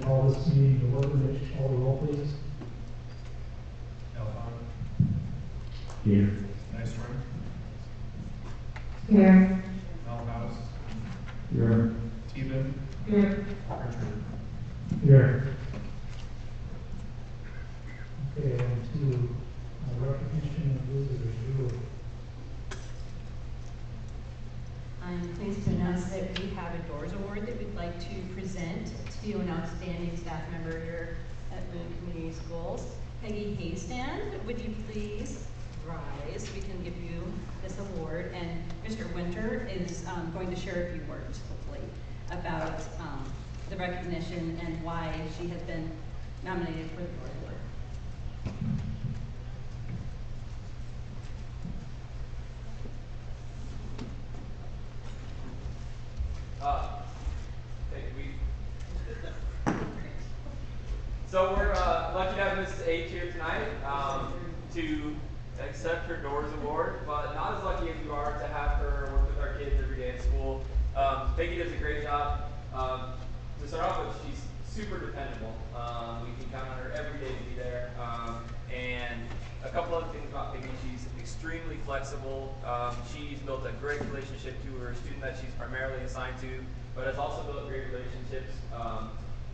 call this meeting to order. Mitch, call the roll, please. Here. Nystrom. Here. Melhouse. Here. Tebow. Here. Richard. Here. Okay, on to recognition of visitors. Schuler. I'm pleased to announce that we have a Doors Award that we'd like to present to an outstanding staff member here at Boone Community Schools. Peggy Haystand, would you please rise? We can give you this award. And Mr. Winter is going to share a few words, hopefully, about the recognition and why she has been nominated for the Doors Award. So we're lucky to have Mrs. H here tonight to accept her Doors Award, but not as lucky as you are to have her work with our kids every day at school. Peggy does a great job. To start off with, she's super dependable. We can count on her every day to be there. And a couple other things about Peggy: she's extremely flexible. She's built a great relationship to her student that she's primarily assigned to, but has also built great relationships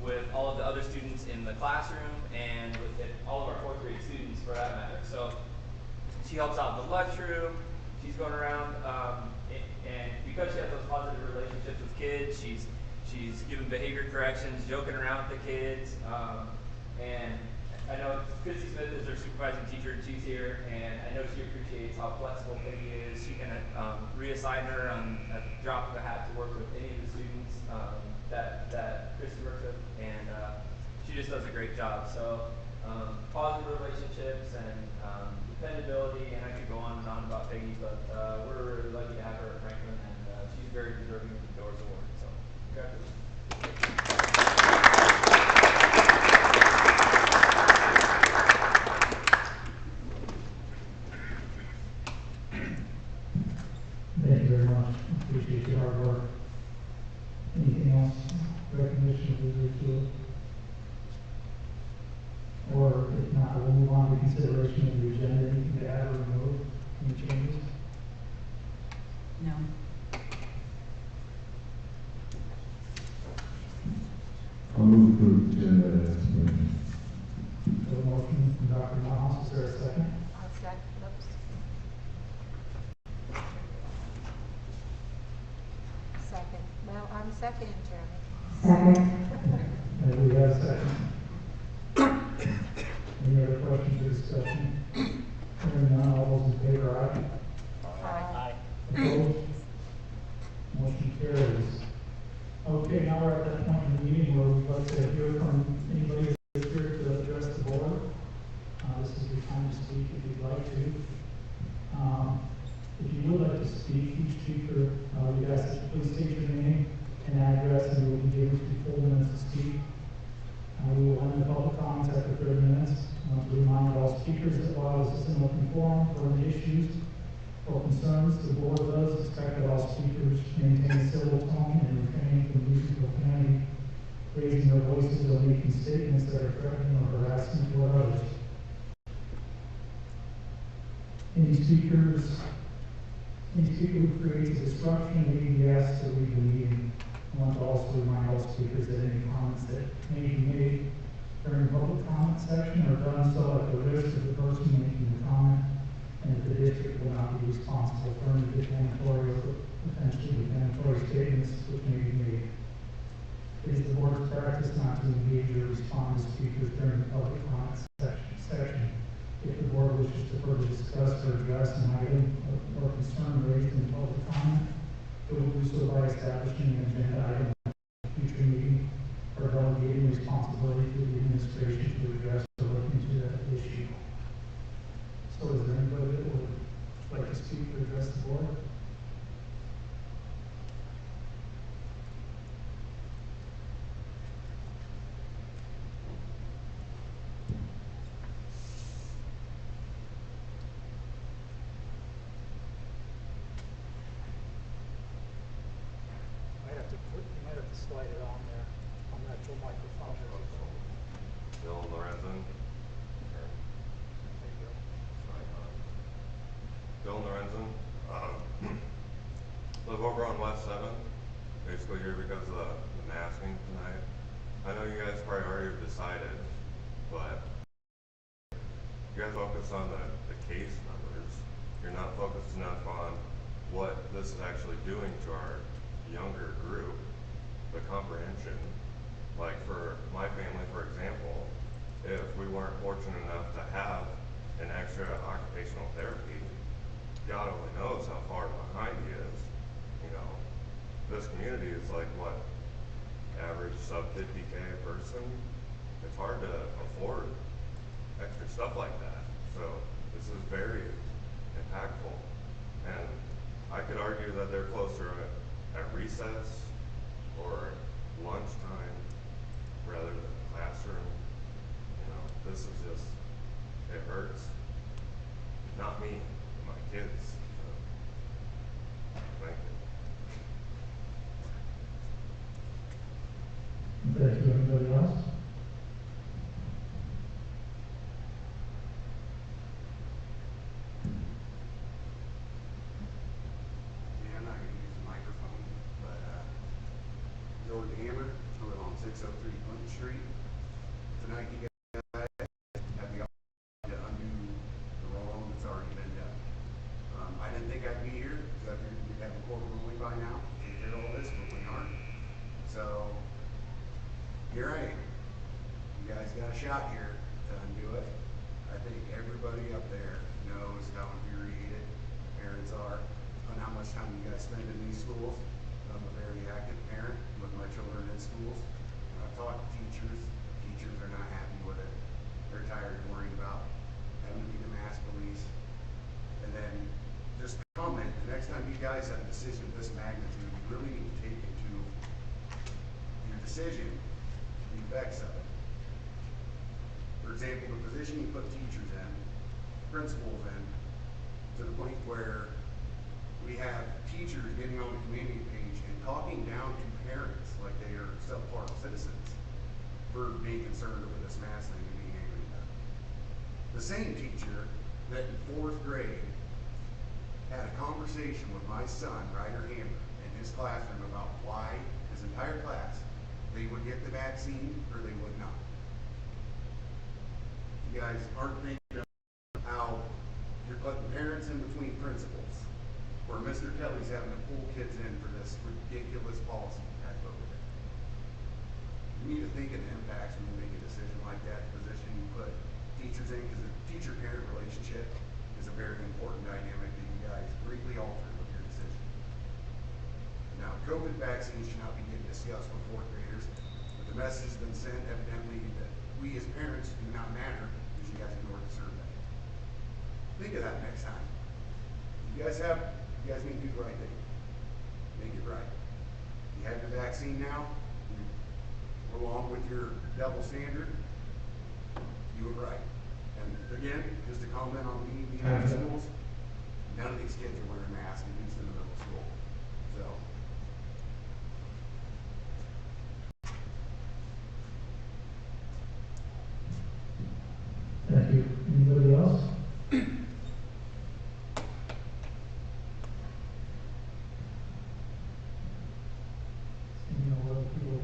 with all of the other students in the classroom and with all of our fourth grade students for that matter. So she helps out in the lunchroom. She's going around, and because she has those positive relationships with kids, she's giving behavior corrections, joking around with the kids. And I know Christy Smith is her supervising teacher, and she's here, and I know she appreciates how flexible Peggy is. She can reassign her at the drop of a hat to work with any of the students that Christy works with, and she just does a great job. So positive relationships and dependability, and I could go on and on about Peggy, but we're really lucky to have her at Franklin, and she's very deserving of the Doors Award. So congratulations. Thank you very much. Appreciate your hard work. Anything else? Recognition of visitors? Or if not, we'll move on to consideration of the agenda. Anything to add or remove? Any changes? No. I'll move to the agenda as written. So a motion from Dr. Miles. Is there a second? I'll second. Second. Well, I'm second, Chairman. Second. And we have a second. Any other questions or discussion? Hearing none, all those in favor, aye. Aye. Opposed? Motion carries. Okay, now we're at that point in the meeting where we'd like to hear from anybody who's here to address the board. This is your time to speak if you'd like to. If you would like to speak, each speaker, we'd ask that you please state your name and address, and we will be given 2 full minutes to speak. We will end the public comments after 30 minutes. I want to remind all speakers that while this is an open forum for any issues or concerns, the board does expect that all speakers maintain a civil tone and refrain from using profanity, raising their voices, or making statements that are threatening or harassing toward others. Any speaker who creates a disruption may be asked to leave the meeting. I want to also remind all speakers that any comments that may be made during the public comment section are done so at the risk of the person making the comment, and that the district will not be responsible for any defamatory or potentially defamatory statements which may be made. It is the board's practice not to engage or respond to speakers during the public comment section. If the board wishes to further discuss or address an item or concern raised in the public comment, it will do so by establishing an agenda item at a future meeting or delegating responsibility to the administration to address or look into that issue. So is there anybody that would like to speak or address the board? You might have to slide it on there, on the actual microphone. 7th, basically here because of the masking tonight. I know you guys probably already have decided, but you guys focus on the case numbers. You're not focused enough on what this is actually doing to our younger group, the comprehension. Like for my family, for example, if we weren't fortunate enough to have an extra occupational therapy, God only knows how far behind he is. You know, this community is like what, average sub 50K person. It's hard to afford extra stuff like that. So this is very impactful. And I could argue that they're closer at recess or lunchtime rather than the classroom. You know, this is just, it hurts. Not me, my kids. So, thank you. Thank you. Anybody else? Yeah, I'm not going to use the microphone, but Jordan Hammer, I live on 603 Clinton Street. Tonight, you guys have the opportunity to undo the wrong that's already been done. I didn't think I'd be here because I figured we'd have a court ruling by now to take care of all this, but we aren't. So here I am. You guys got a shot here to undo it. I think everybody up there knows how infuriated parents are on how much time you guys spend in these schools. I'm a very active parent with my children in schools. I've talked to teachers. Teachers are not happy with it. They're tired of worrying about having to be the mask police. And then just comment, the next time you guys have a decision of this magnitude, you really need to take into your decision the effects of it. For example, the position you put teachers in, principals in, to the point where we have teachers getting on the community page and talking down to parents like they are subpar citizens for being concerned over this mask thing and being angry about it. The same teacher that in 4th grade had a conversation with my son, Ryder Hammer, in his classroom about why his entire class, they would get the vaccine or they would not. You guys aren't thinking of how you're putting parents in between principals, where Mr. Kelly's having to pull kids in for this ridiculous policy at COVID. You need to think of the impacts when you make a decision like that, the position you put teachers in, because the teacher-parent relationship is a very important dynamic that you guys greatly altered with your decision. Now, COVID vaccines should not be getting discussed with 4th graders, but the message has been sent evidently that we as parents do not matter because you guys ignored the survey. Think of that next time. You guys need to do the right thing. Make it right. You have your vaccine now, along with your double standard, do it right. And again, just to comment on me being in schools, none of these kids are wearing masks, at least in the middle school. So. Thank you. Anybody else? Seeing no other people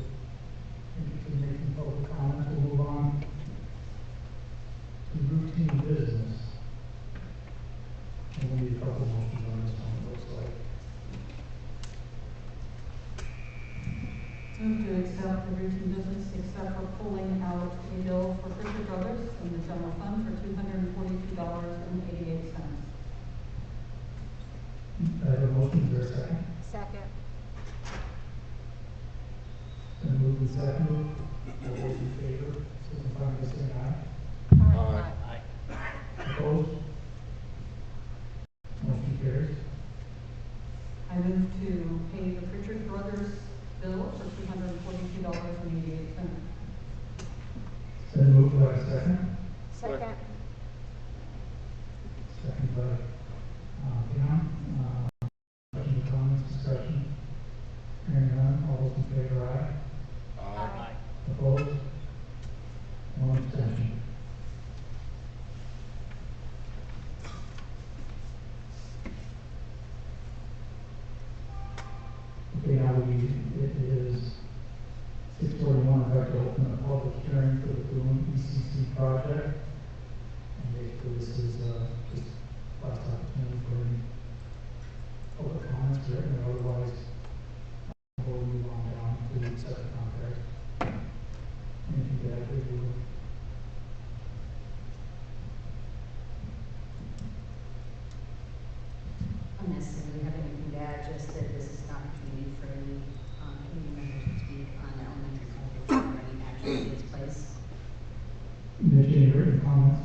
interested in making public comments, we'll move on to routine business. And we need a couple motions on this one, it looks like. Move to accept the routine business except for pulling out a bill for Fisher Brothers from the general fund for $242.88. I have a motion, is there a second? Second. Then move and second. All those in favor, signify by saying aye. Aye. Opposed? Motion carries. I move to pay the Pritchard Brothers bill for $242.88. Then moved by second. Second. Second by, Pam. Questions, comments, discussion? Hearing none, all those in favor, aye. Aye. Opposed? One abstention. hearing for the Boone ECC project. And basically, this is, just last opportunity for any public comments, written or otherwise. We'll move on down to the second contract. Anything to add, Julie? Don't necessarily have anything to add, just that this is an opportunity for any community members to speak on elementary projects that already actually takes place. Mitch, any written comments?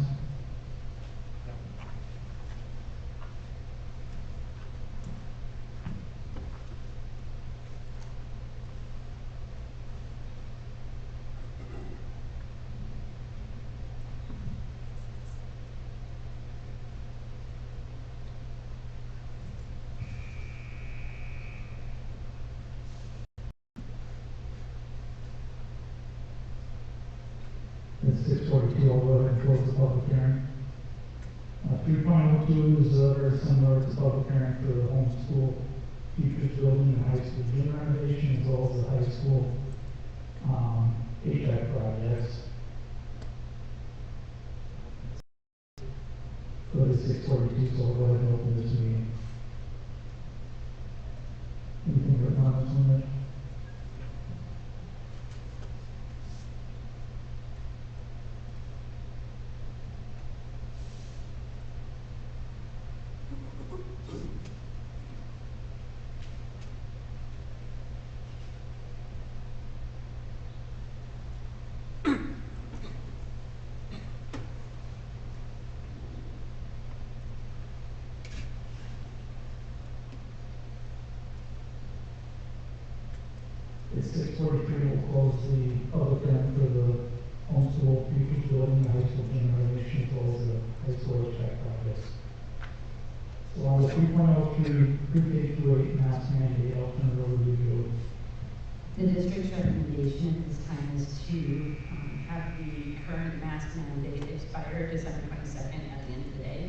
It's 6:42, I'll go ahead and close the public hearing. 3.02 is very similar to public hearing for the homeschool teachers building and high school gym renovation, as well as the high school HVAC projects. Go to 6:42, so I'll go ahead and open this meeting. Anything written on this one, Mitch? It's 6:43, we'll close the public hearing for the homeschool teachers building, the high school gym renovation, as well as the high school HVAC projects. So on the 3.03, pre-K through 8 mask mandate, I'll turn it over to you. The district's recommendation at this time is to have the current mask mandate expire December 22nd at the end of the day.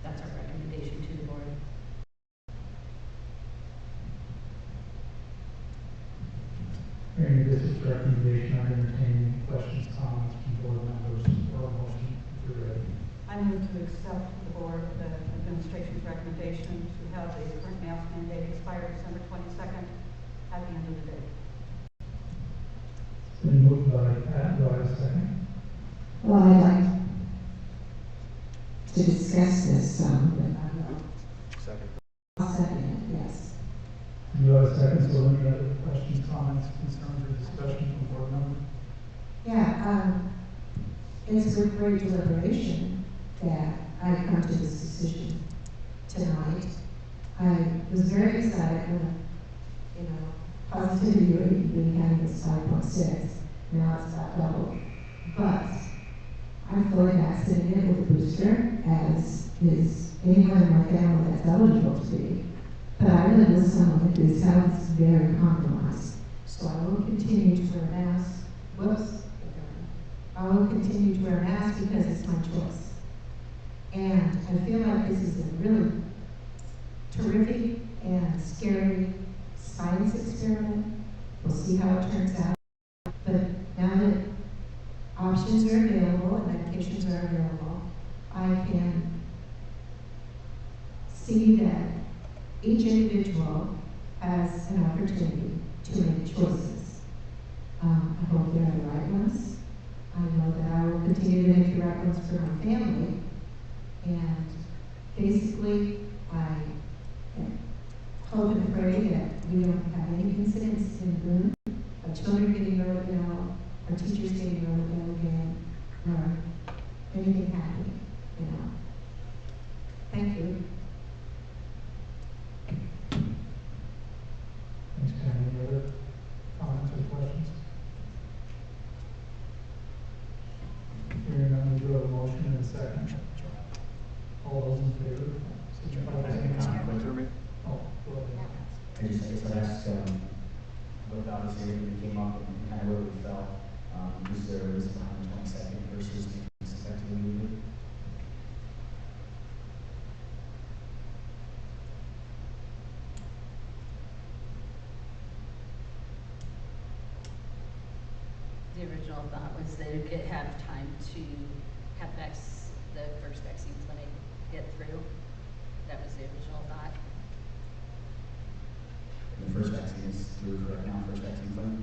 That's our recommendation to the board. Hearing the district's recommendation, I entertain questions, comments from board members, or a motion, if you're ready. I move to accept the board, the administration's recommendation to have the current mask mandate expire December 22nd at the end of the day. It's been moved by Pat, do I have a second? Well, I'd like to discuss this some, but I'm not. Second. I'll second it, yes. Do you have a second, so any other questions, comments, concerns, or discussion from board members? Yeah, it's with great deliberation that I come to this decision tonight. I was very excited when, positivity rate being having this 5.6, now it's about double. But I'm fully vaccinated with a booster, as is anyone in my family that's eligible to be. But I live with someone whose health is very compromised. So I will continue to wear a mask. I will continue to wear a mask because it's my choice. And I feel like this is a really terrific and scary science experiment. We'll see how it turns out. But now that options are available and medications are available, I can see that each individual has an opportunity to make choices. I hope they're the right ones. I know that I will continue to make the right ones for my family. And basically, I hope and pray that we don't have any incidents in Boone of children getting really ill, or teachers getting really ill again, or anything happening, Thank you. Thanks, Pam. Any other comments or questions? Hearing none, we do have a motion and a second. All those in favor? Signify by saying aye. Oh, go ahead. I just asked, both obviously when we came up and kind of where we felt, was there a reason behind the 22nd versus effectively moving? The original original thought was they would have time to have the first vaccine clinic get through. That was the original thought. The first vaccine is through right now, first vaccine clinic.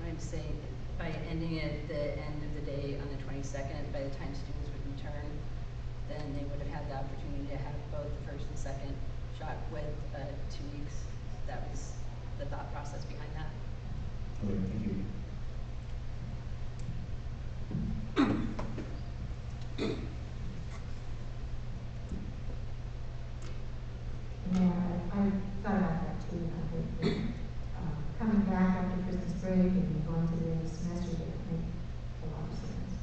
I'm saying by ending at the end of the day on the 22nd, by the time students would return, then they would have had the opportunity to have both the first and second shot with 2 weeks. That was the thought process behind that. Okay, thank you. Yeah, I thought about that too. I think coming back after Christmas break and going to the end of the semester would make a lot of sense.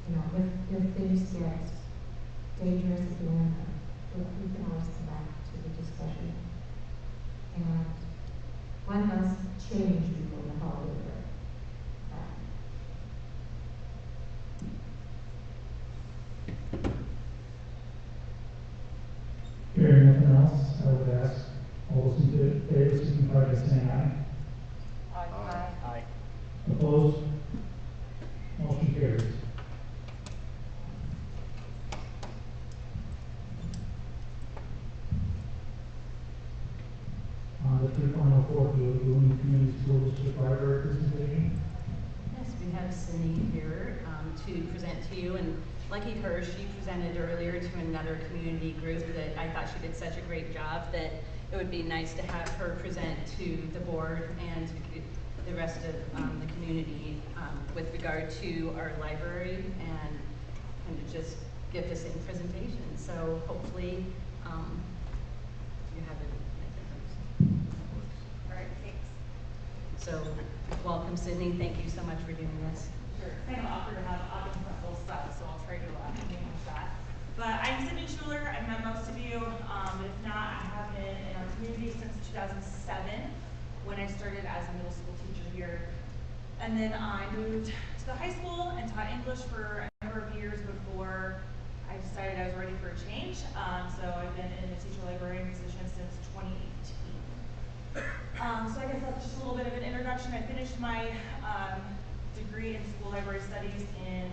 You know, if things get dangerous again, we can always come back to the discussion. And one must change before the holiday break. Hearing nothing else, I would ask all those in favor, signify by saying aye. Aye. Opposed? Motion carries. On to 3.04, the Boone Community School District Library presentation. Yes, we have Cindy here to present to you, and lucky her, she presented earlier to another community group that I thought she did such a great job that it would be nice to have her present to the board and the rest of the community with regard to our library and kind of just give the same presentation. So hopefully you have it. All right, thanks. So welcome, Sydney. Thank you so much for doing this. Sure. It's kind of awkward to have audience level stuff, so I'll try to manage that. But I'm Sydney Schuler. I've met most of you. But if not, I have been in our community since 2007 when I started as a middle school teacher here. And then I moved to the high school and taught English for a number of years before I decided I was ready for a change. So I've been in the teacher librarian position since 2018. So I guess that's just a little bit of an introduction. I finished my degree in school library studies in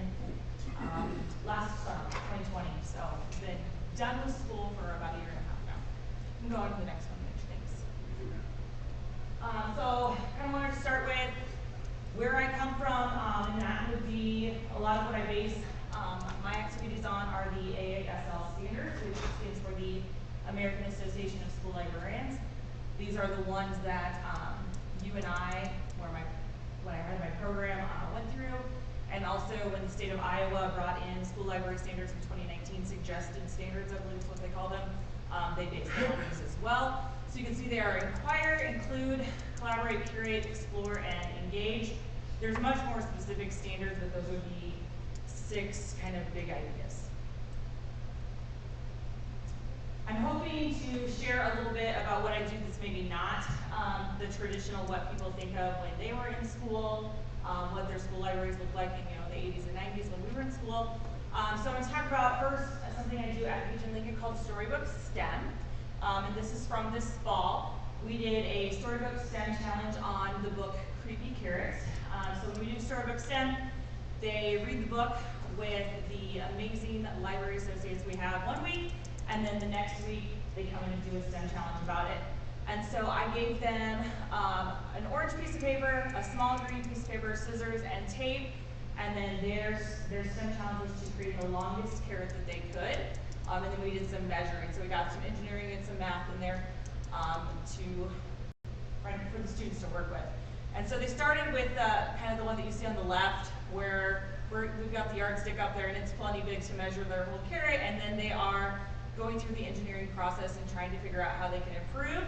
last summer, 2020. So I've been done with school for about a year and a half now. I'm going to the next one, Mitch, thanks. So kind of wanted to start with where I come from, and that would be a lot of what I base my activities on are the AASL standards, which stands for the American Association of School Librarians. These are the ones that you and I, when I had my program, went through, and also when the state of Iowa brought in school library standards in 2019, suggested standards, I believe is what they call them, they based them on these as well. So you can see they are inquire, include, collaborate, curate, explore, and engage. There's much more specific standards, but those would be 6 kind of big ideas. I'm hoping to share a little bit about what I do that's maybe not the traditional what people think of when they were in school, what their school libraries looked like in the 80s and 90s when we were in school. So I'm going to talk about first something I do at Beach and Lincoln called Storybook Stem. And this is from this fall. We did a Storybook Stem challenge on the book Creepy Carrots. So when we do Storybook Stem, they read the book with the amazing library associates we have one week, and then the next week they come in and do a STEM challenge about it. And so I gave them an orange piece of paper, a small green piece of paper, scissors, and tape, and then their STEM challenge was to create the longest carrot that they could. And then we did some measuring. So we got some engineering and some math in there for the students to work with. And so they started with kind of the one that you see on the left, where we've got the yardstick up there, and it's plenty big to measure their whole carrot, and then they are going through the engineering process and trying to figure out how they can improve.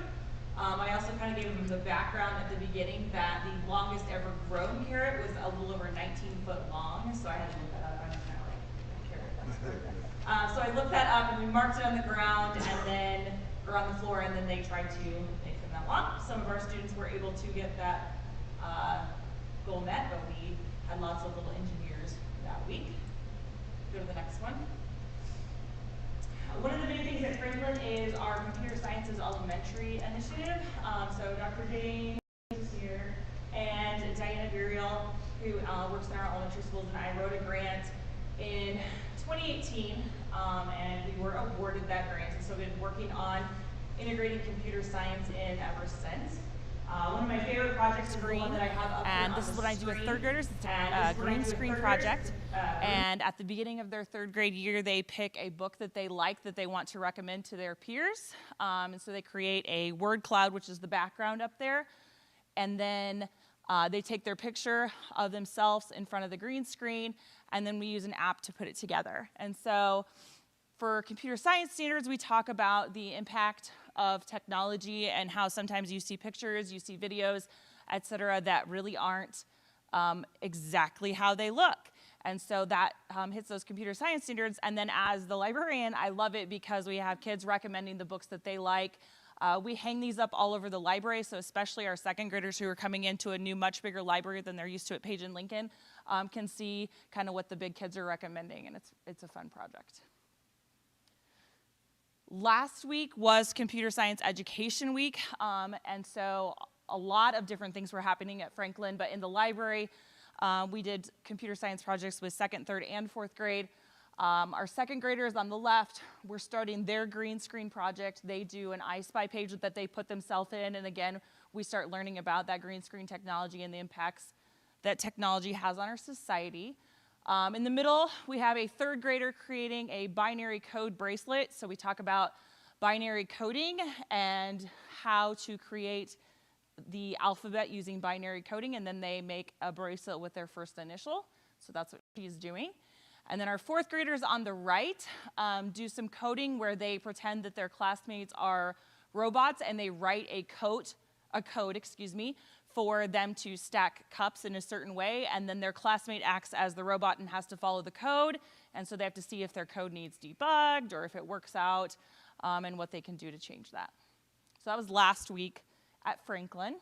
I also kind of gave them the background at the beginning that the longest ever grown carrot was a little over 19 foot long, so I had to look that up. I'm kind of like, carrot, so I looked that up, and we marked it on the ground, or on the floor, and then they tried to make them that long. Some of our students were able to get that goal met, but we had lots of little engineers that week. Go to the next one. One of the big things at Franklin is our Computer Sciences Elementary Initiative. So Dr. James is here, and Diana who works in our elementary schools, and I wrote a grant in 2018, and we were awarded that grant. And so we've been working on integrating computer science in ever since. One of my favorite projects is the one that I have up here And on this is the what I do with screen. third graders. It's And a this is what I green do with screen third project. graders. And at the beginning of their third grade year, they pick a book that they like that they want to recommend to their peers. And so they create a word cloud, which is the background up there. And then they take their picture of themselves in front of the green screen, and then we use an app to put it together. And so for computer science standards, we talk about the impact of technology and how sometimes you see pictures, you see videos, et cetera, that really aren't exactly how they look. And so that hits those computer science standards. And then as the librarian, I love it because we have kids recommending the books that they like. We hang these up all over the library, so especially our second graders who are coming into a new, much bigger library than they're used to at Page and Lincoln can see kind of what the big kids are recommending, and it's a fun project. Last week was Computer Science Education Week, and so a lot of different things were happening at Franklin, but in the library, we did computer science projects with second, third, and fourth grade. Our second graders on the left, we're starting their green screen project. They do an I Spy page that they put themselves in, and again, we start learning about that green screen technology and the impacts that technology has on our society. In the middle, we have a third grader creating a binary code bracelet. So we talk about binary coding and how to create the alphabet using binary coding, and then they make a bracelet with their first initial. So that's what she's doing. And then our fourth graders on the right do some coding where they pretend that their classmates are robots, and they write a code, for them to stack cups in a certain way, and then their classmate acts as the robot and has to follow the code, and so they have to see if their code needs debugged or if it works out, and what they can do to change that. So that was last week at Franklin.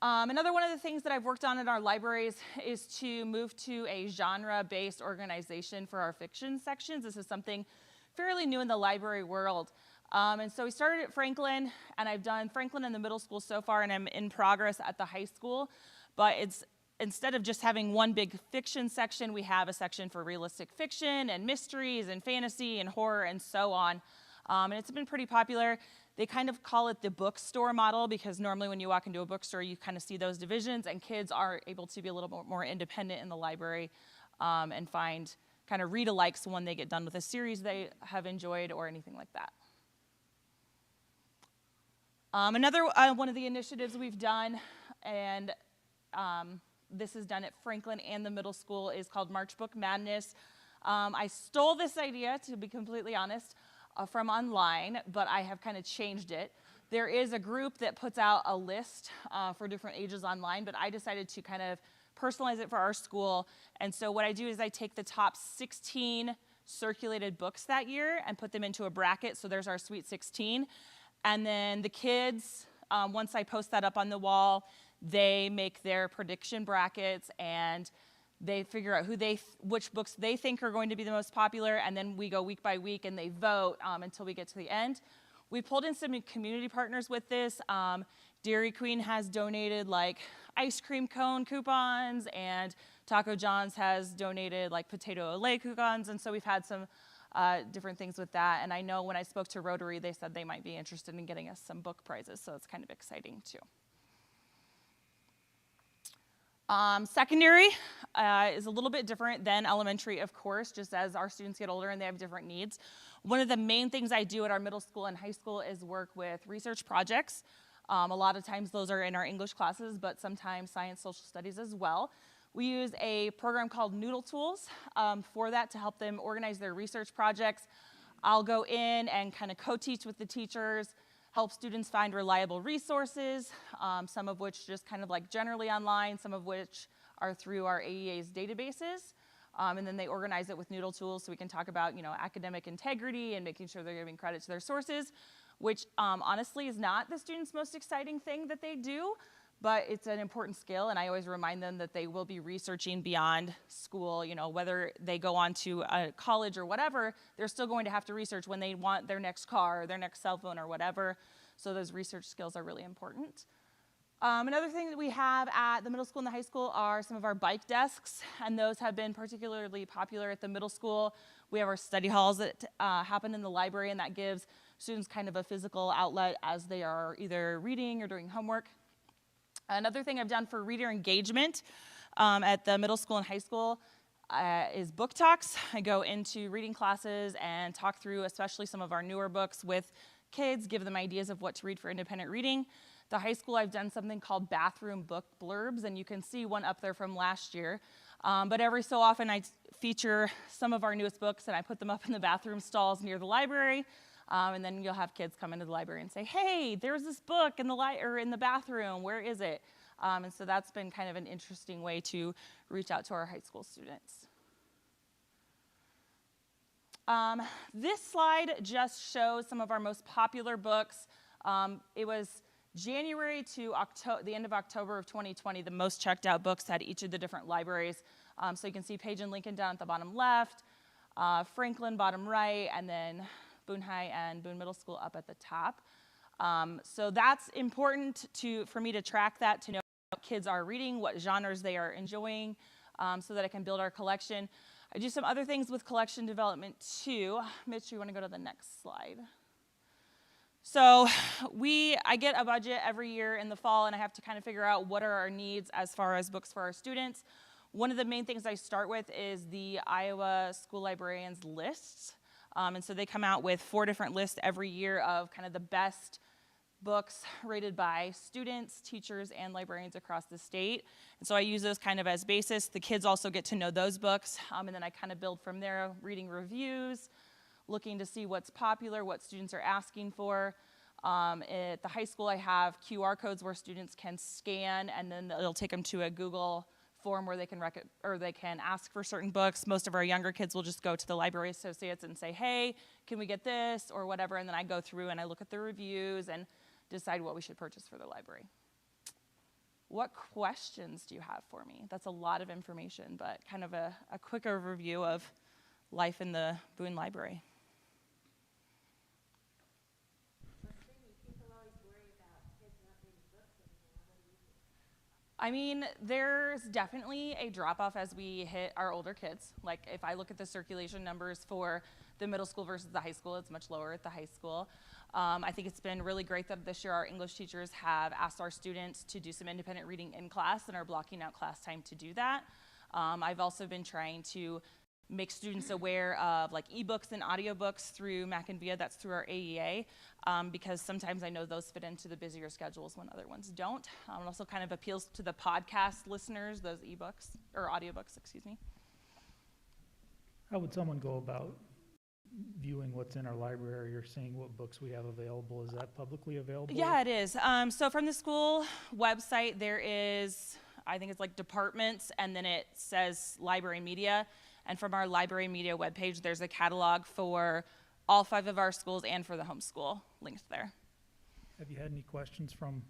Another one of the things that I've worked on in our libraries is to move to a genre-based organization for our fiction sections. This is something fairly new in the library world. And so we started at Franklin, and I've done Franklin in the middle school so far, and I'm in progress at the high school. But it's instead of just having one big fiction section, we have a section for realistic fiction and mysteries and fantasy and horror and so on. And it's been pretty popular. They kind of call it the bookstore model because normally when you walk into a bookstore, you kind of see those divisions, and kids are able to be a little bit more independent in the library and find kind of read-alikes when they get done with a series they have enjoyed or anything like that. Another one of the initiatives we've done, and this is done at Franklin and the middle school, is called Marchbook Madness. I stole this idea, to be completely honest, from online, but I have kind of changed it. There is a group that puts out a list for different ages online, but I decided to kind of personalize it for our school. And so what I do is I take the top 16 circulated books that year and put them into a bracket. So there's our Sweet 16. And then the kids, once I post that up on the wall, they make their prediction brackets, and they figure out which books they think are going to be the most popular, and then we go week by week and they vote until we get to the end. We pulled in some community partners with this. Dairy Queen has donated like ice cream cone coupons, and Taco John's has donated like potato olay coupons, and so we've had some different things with that. And I know when I spoke to Rotary, they said they might be interested in getting us some book prizes, so it's kind of exciting too. Secondary is a little bit different than elementary, of course, just as our students get older and they have different needs. One of the main things I do at our middle school and high school is work with research projects. A lot of times those are in our English classes, but sometimes science, social studies as well. We use a program called Noodle Tools for that to help them organize their research projects. I'll go in and kind of co-teach with the teachers, help students find reliable resources, some of which just kind of like generally online, some of which are through our AEA's databases. And then they organize it with Noodle Tools so we can talk about, academic integrity and making sure they're giving credit to their sources, which honestly is not the students' most exciting thing that they do, but it's an important skill, and I always remind them that they will be researching beyond school, whether they go on to a college or whatever, they're still going to have to research when they want their next car or their next cell phone or whatever, so those research skills are really important. Another thing that we have at the middle school and the high school are some of our bike desks, and those have been particularly popular at the middle school. We have our study halls that happen in the library, and that gives students kind of a physical outlet as they are either reading or doing homework. Another thing I've done for reader engagement at the middle school and high school is book talks. I go into reading classes and talk through especially some of our newer books with kids, give them ideas of what to read for independent reading. The high school, I've done something called bathroom book blurbs, and you can see one up there from last year. But every so often I feature some of our newest books and I put them up in the bathroom stalls near the library. And then you'll have kids come into the library and say, hey, there's this book in the bathroom, where is it? And so that's been kind of an interesting way to reach out to our high school students. This slide just shows some of our most popular books. It was January to the end of October of 2020, the most checked out books at each of the different libraries. So you can see Page and Lincoln down at the bottom left, Franklin bottom right, and then Boone High and Boone Middle School up at the top. So that's important for me to track that, to know what kids are reading, what genres they are enjoying, so that I can build our collection. I do some other things with collection development too. Mitch, you want to go to the next slide? So I get a budget every year in the fall, and I have to kind of figure out what are our needs as far as books for our students. One of the main things I start with is the Iowa School Librarians lists. And so they come out with 4 different lists every year of kind of the best books rated by students, teachers, and librarians across the state. And so I use those kind of as basis. The kids also get to know those books, and then I kind of build from there, reading reviews, looking to see what's popular, what students are asking for. At the high school, I have QR codes where students can scan, and then it'll take them to a Google form where they can ask for certain books. Most of our younger kids will just go to the library associates and say, hey, can we get this or whatever, and then I go through and I look at the reviews and decide what we should purchase for the library. What questions do you have for me? That's a lot of information, but kind of a quick overview of life in the Boone Library. I mean, there's definitely a drop-off as we hit our older kids. Like, if I look at the circulation numbers for the middle school versus the high school, it's much lower at the high school. I think it's been really great that this year our English teachers have asked our students to do some independent reading in class and are blocking out class time to do that. I've also been trying to make students aware of like ebooks and audiobooks through Mac and Via, that's through our AEA, because sometimes I know those fit into the busier schedules when other ones don't. It also kind of appeals to the podcast listeners, those ebooks, or audiobooks, excuse me. How would someone go about viewing what's in our library or seeing what books we have available? Is that publicly available? Yeah, it is. So from the school website, there is, I think it's like departments, and then it says library media. And from our library media webpage, there's a catalog for all 5 of our schools and for the homeschool linked there. Have you had any questions from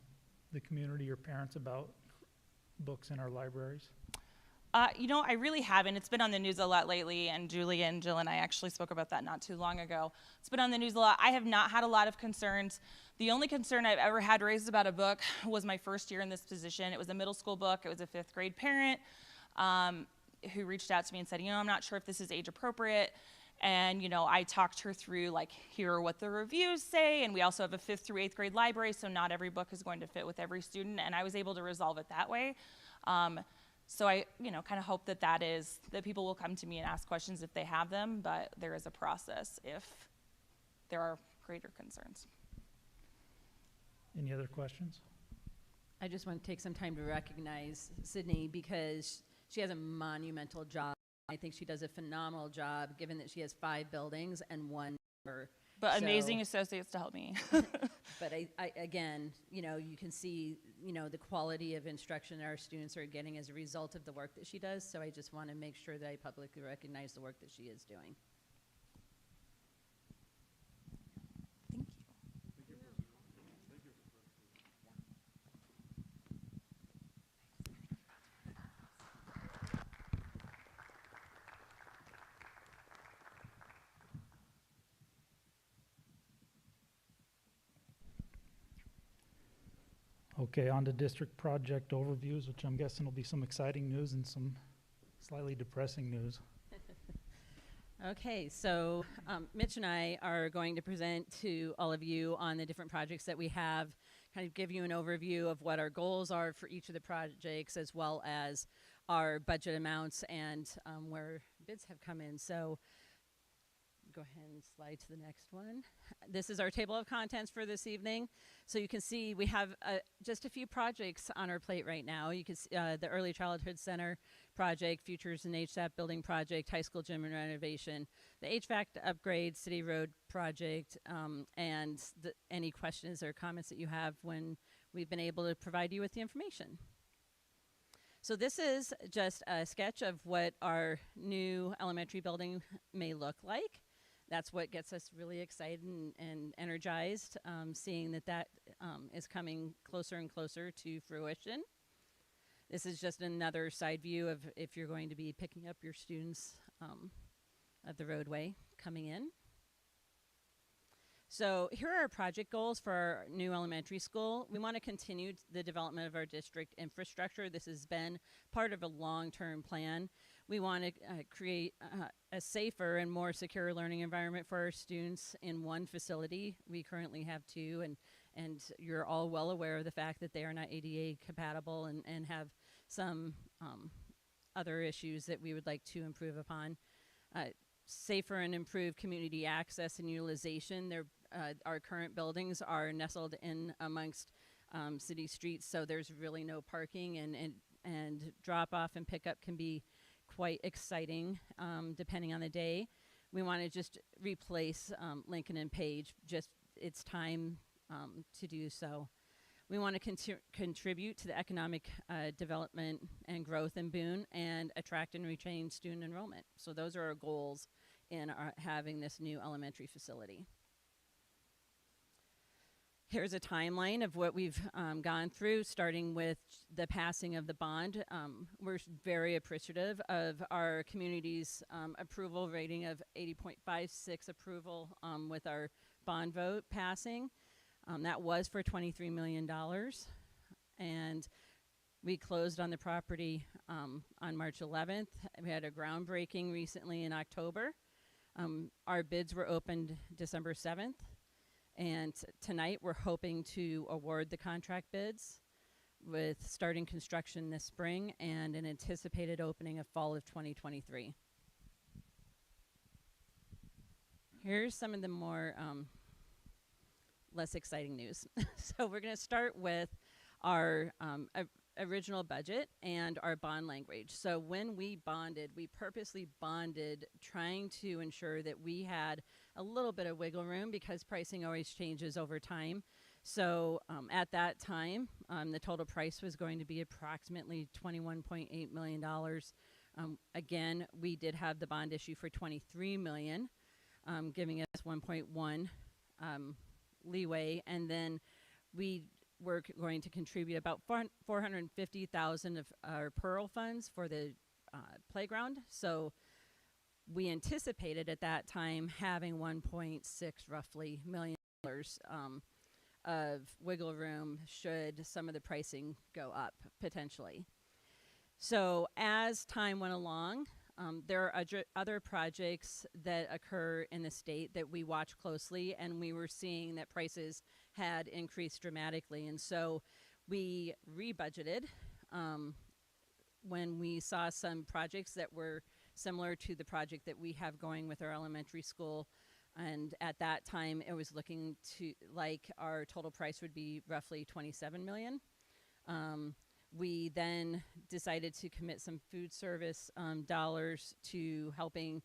the community or parents about books in our libraries? You know, I really haven't. It's been on the news a lot lately, and Julie and Jill and I actually spoke about that not too long ago. It's been on the news a lot. I have not had a lot of concerns. The only concern I've ever had raised about a book was my first year in this position. It was a middle school book. It was a 5th grade parent who reached out to me and said, you know, I'm not sure if this is age appropriate. And, you know, I talked her through, like, here are what the reviews say, and we also have a 5th through 8th grade library, so not every book is going to fit with every student, and I was able to resolve it that way. So I, you know, kind of hope that that people will come to me and ask questions if they have them, but there is a process if there are greater concerns. Any other questions? I just want to take some time to recognize Sydney because she has a monumental job. I think she does a phenomenal job given that she has 5 buildings and 1 member. But amazing associates to help me. But I again, you know, you can see, you know, the quality of instruction our students are getting as a result of the work that she does. So I just want to make sure that I publicly recognize the work that she is doing. Okay, on to district project overviews, which I'm guessing will be some exciting news and some slightly depressing news. Okay, so Mitch and I are going to present to all of you on the different projects that we have, kind of give you an overview of what our goals are for each of the projects, as well as our budget amounts and where bids have come in. So go ahead and slide to the next one. This is our table of contents for this evening. So you can see we have just a few projects on our plate right now. You can see the Early Childhood Center project, Futures and HSAP building project, high school gym and renovation, the HVAC upgrade, City Road project, and any questions or comments that you have when we've been able to provide you with the information. So this is just a sketch of what our new elementary building may look like. That's what gets us really excited and energized, seeing that is coming closer and closer to fruition. This is just another side view of if you're going to be picking up your students at the roadway coming in. So here are our project goals for our new elementary school. We want to continue the development of our district infrastructure. This has been part of a long-term plan. We want to create a safer and more secure learning environment for our students in one facility. We currently have two, and you're all well aware of the fact that they are not ADA compatible and have some other issues that we would like to improve upon. Safer and improved community access and utilization. Our current buildings are nestled in amongst city streets, so there's really no parking, and drop off and pickup can be quite exciting depending on the day. We want to just replace Lincoln and Page, just it's time to do so. We want to contribute to the economic development and growth in Boone and attract and retain student enrollment. So those are our goals in having this new elementary facility. Here's a timeline of what we've gone through, starting with the passing of the bond. We're very appreciative of our community's approval rating of 80.56 approval with our bond vote passing. That was for $23 million. And we closed on the property on March 11th. We had a groundbreaking recently in October. Our bids were opened December 7th. And tonight we're hoping to award the contract bids with starting construction this spring and an anticipated opening of fall of 2023. Here's some of the more less exciting news. So we're going to start with our original budget and our bond language. So when we bonded, we purposely bonded trying to ensure that we had a little bit of wiggle room because pricing always changes over time. So at that time, the total price was going to be approximately $21.8 million. Again, we did have the bond issue for $23 million, giving us 1.1 leeway, and then we were going to contribute about $450,000 of our Pearl funds for the playground. So we anticipated at that time having 1.6 roughly million dollars of wiggle room should some of the pricing go up potentially. So as time went along, there are other projects that occur in the state that we watch closely, and we were seeing that prices had increased dramatically. And so we rebudgeted when we saw some projects that were similar to the project that we have going with our elementary school. And at that time, it was looking to like our total price would be roughly $27 million. We then decided to commit some food service dollars to helping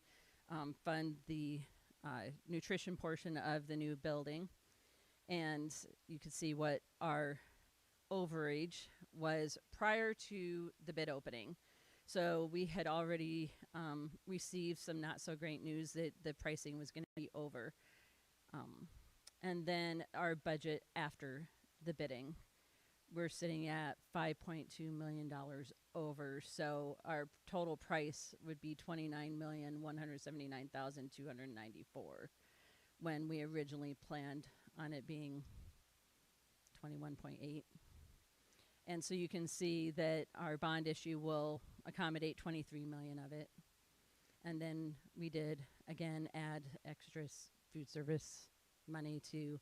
fund the nutrition portion of the new building. And you can see what our overage was prior to the bid opening. So we had already received some not so great news that the pricing was going to be over. And then our budget after the bidding, we're sitting at $5.2 million over. So our total price would be $29,179,294 when we originally planned on it being 21.8. And so you can see that our bond issue will accommodate 23 million of it. And then we did, again, add extra food service money to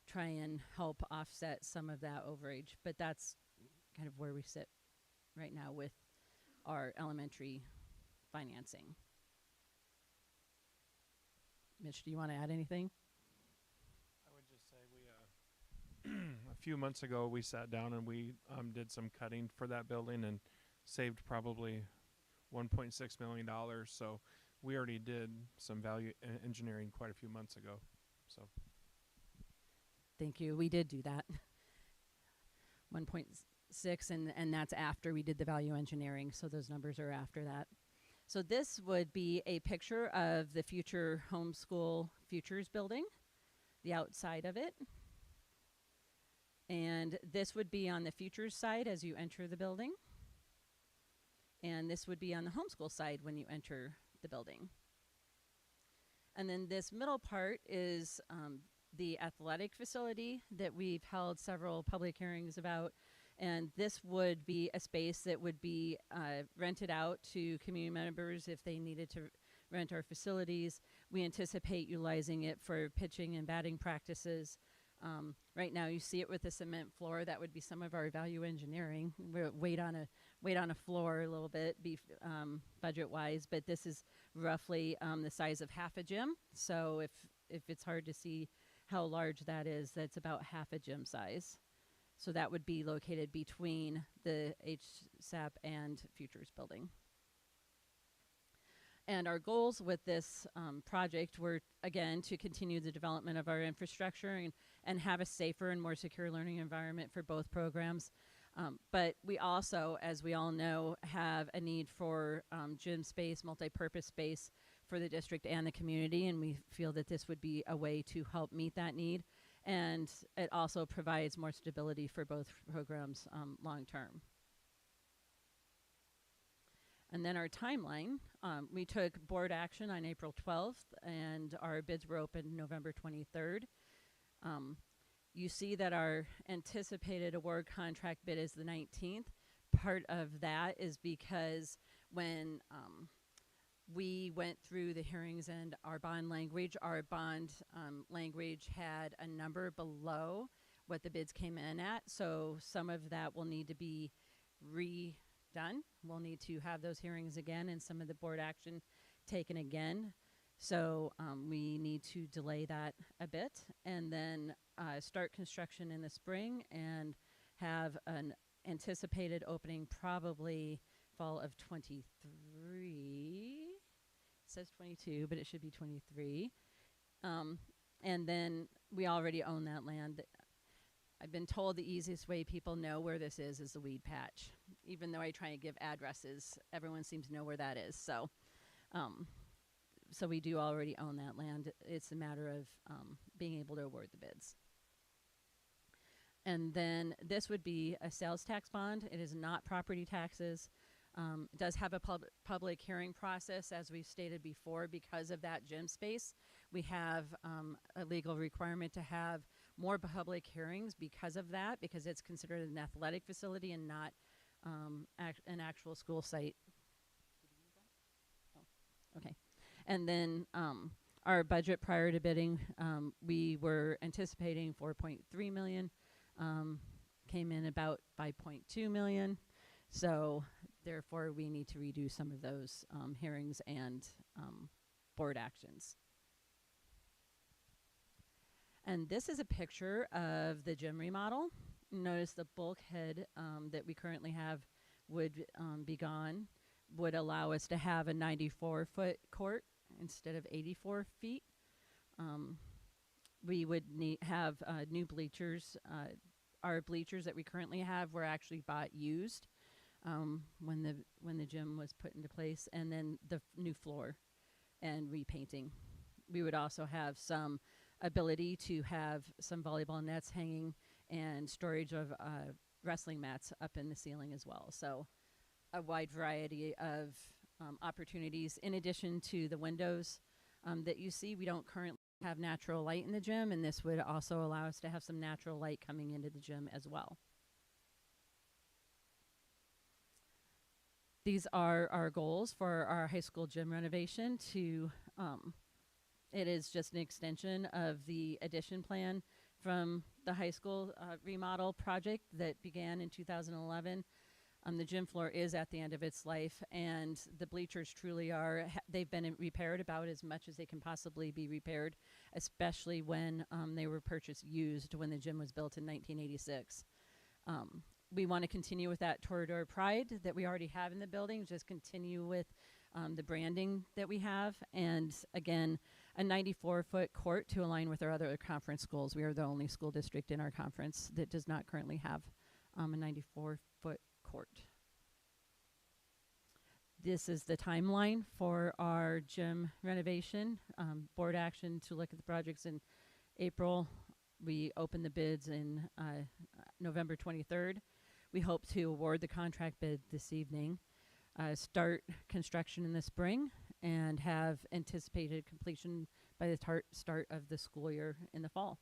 try and help offset some of that overage. But that's kind of where we sit right now with our elementary financing. Mitch, do you want to add anything? I would just say we, a few months ago, we sat down and we did some cutting for that building and saved probably $1.6 million. So we already did some value engineering quite a few months ago. So. Thank you. We did do that. 1.6, and that's after we did the value engineering. So those numbers are after that. So this would be a picture of the future homeschool futures building, the outside of it. And this would be on the futures side as you enter the building. And this would be on the homeschool side when you enter the building. And then this middle part is the athletic facility that we've held several public hearings about. And this would be a space that would be rented out to community members if they needed to rent our facilities. We anticipate utilizing it for pitching and batting practices. Right now you see it with the cement floor. That would be some of our value engineering. We're wait on a floor a little bit budget wise, but this is roughly the size of half a gym. So if it's hard to see how large that is, that's about half a gym size. So that would be located between the HSAP and Futures building. And our goals with this project were, again, to continue the development of our infrastructure and have a safer and more secure learning environment for both programs. But we also, as we all know, have a need for gym space, multi-purpose space for the district and the community, and we feel that this would be a way to help meet that need. And it also provides more stability for both programs long term. And then our timeline, we took board action on April 12th, and our bids were open November 23rd. You see that our anticipated award contract bid is the 19th. Part of that is because when we went through the hearings and our bond language had a number below what the bids came in at. So some of that will need to be redone. We'll need to have those hearings again and some of the board action taken again. So we need to delay that a bit and then start construction in the spring and have an anticipated opening probably fall of 23. It says 22, but it should be 23. And then we already own that land. I've been told the easiest way people know where this is the weed patch. Even though I try to give addresses, everyone seems to know where that is. So we do already own that land. It's a matter of being able to award the bids. And then this would be a sales tax bond. It is not property taxes. It does have a public hearing process, as we've stated before, because of that gym space. We have a legal requirement to have more public hearings because of that, because it's considered an athletic facility and not an actual school site. Oh, okay. And then our budget prior to bidding, we were anticipating 4.3 million, came in about 5.2 million. So therefore, we need to redo some of those hearings and board actions. And this is a picture of the gym remodel. Notice the bulkhead that we currently have would be gone, would allow us to have a 94-foot court instead of 84 feet. We would have new bleachers. Our bleachers that we currently have were actually bought used when the gym was put into place, and then the new floor and repainting. We would also have some ability to have some volleyball nets hanging and storage of wrestling mats up in the ceiling as well. So a wide variety of opportunities. In addition to the windows that you see, we don't currently have natural light in the gym, and this would also allow us to have some natural light coming into the gym as well. These are our goals for our high school gym renovation. It is just an extension of the addition plan from the high school remodel project that began in 2011. The gym floor is at the end of its life, and the bleachers truly are, they've been repaired about as much as they can possibly be repaired, especially when they were purchased used when the gym was built in 1986. We want to continue with that Toreador pride that we already have in the building, just continue with the branding that we have, and again, a 94-foot court to align with our other conference schools. We are the only school district in our conference that does not currently have a 94-foot court. This is the timeline for our gym renovation. Board action to look at the projects in April. We open the bids in November 23rd. We hope to award the contract bid this evening, start construction in the spring, and have anticipated completion by the start of the school year in the fall.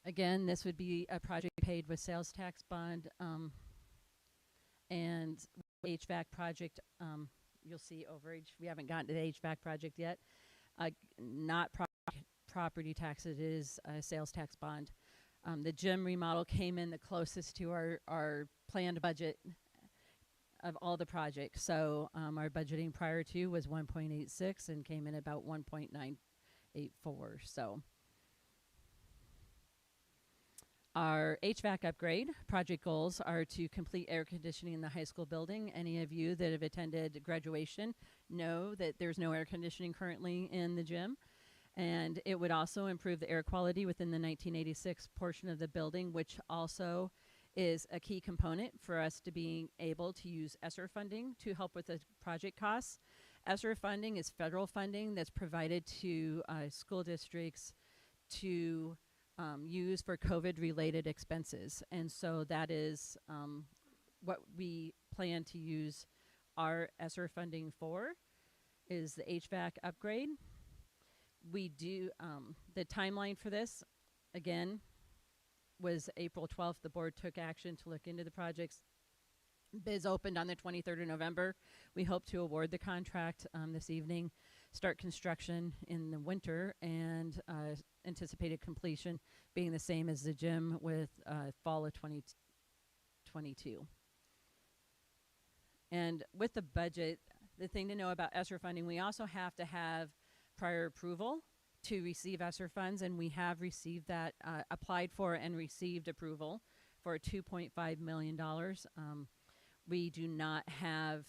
Again, this would be a project paid with sales tax bond and HVAC project. You'll see overage. We haven't gotten to the HVAC project yet. Not property tax, it is a sales tax bond. The gym remodel came in the closest to our planned budget of all the projects. So our budgeting prior to was 1.86 and came in about 1.984. So our HVAC upgrade project goals are to complete air conditioning in the high school building. Any of you that have attended graduation know that there's no air conditioning currently in the gym. And it would also improve the air quality within the 1986 portion of the building, which also is a key component for us to being able to use ESSER funding to help with the project costs. ESSER funding is federal funding that's provided to school districts to use for COVID-related expenses. And so that is what we plan to use our ESSER funding for, is the HVAC upgrade. We do, the timeline for this, again, was April 12th. The board took action to look into the projects. Bids opened on the 23rd of November. We hope to award the contract this evening, start construction in the winter, and anticipated completion being the same as the gym with fall of 2022. And with the budget, the thing to know about ESSER funding, we also have to have prior approval to receive ESSER funds, and we have received that, applied for and received approval for $2.5 million. We do not have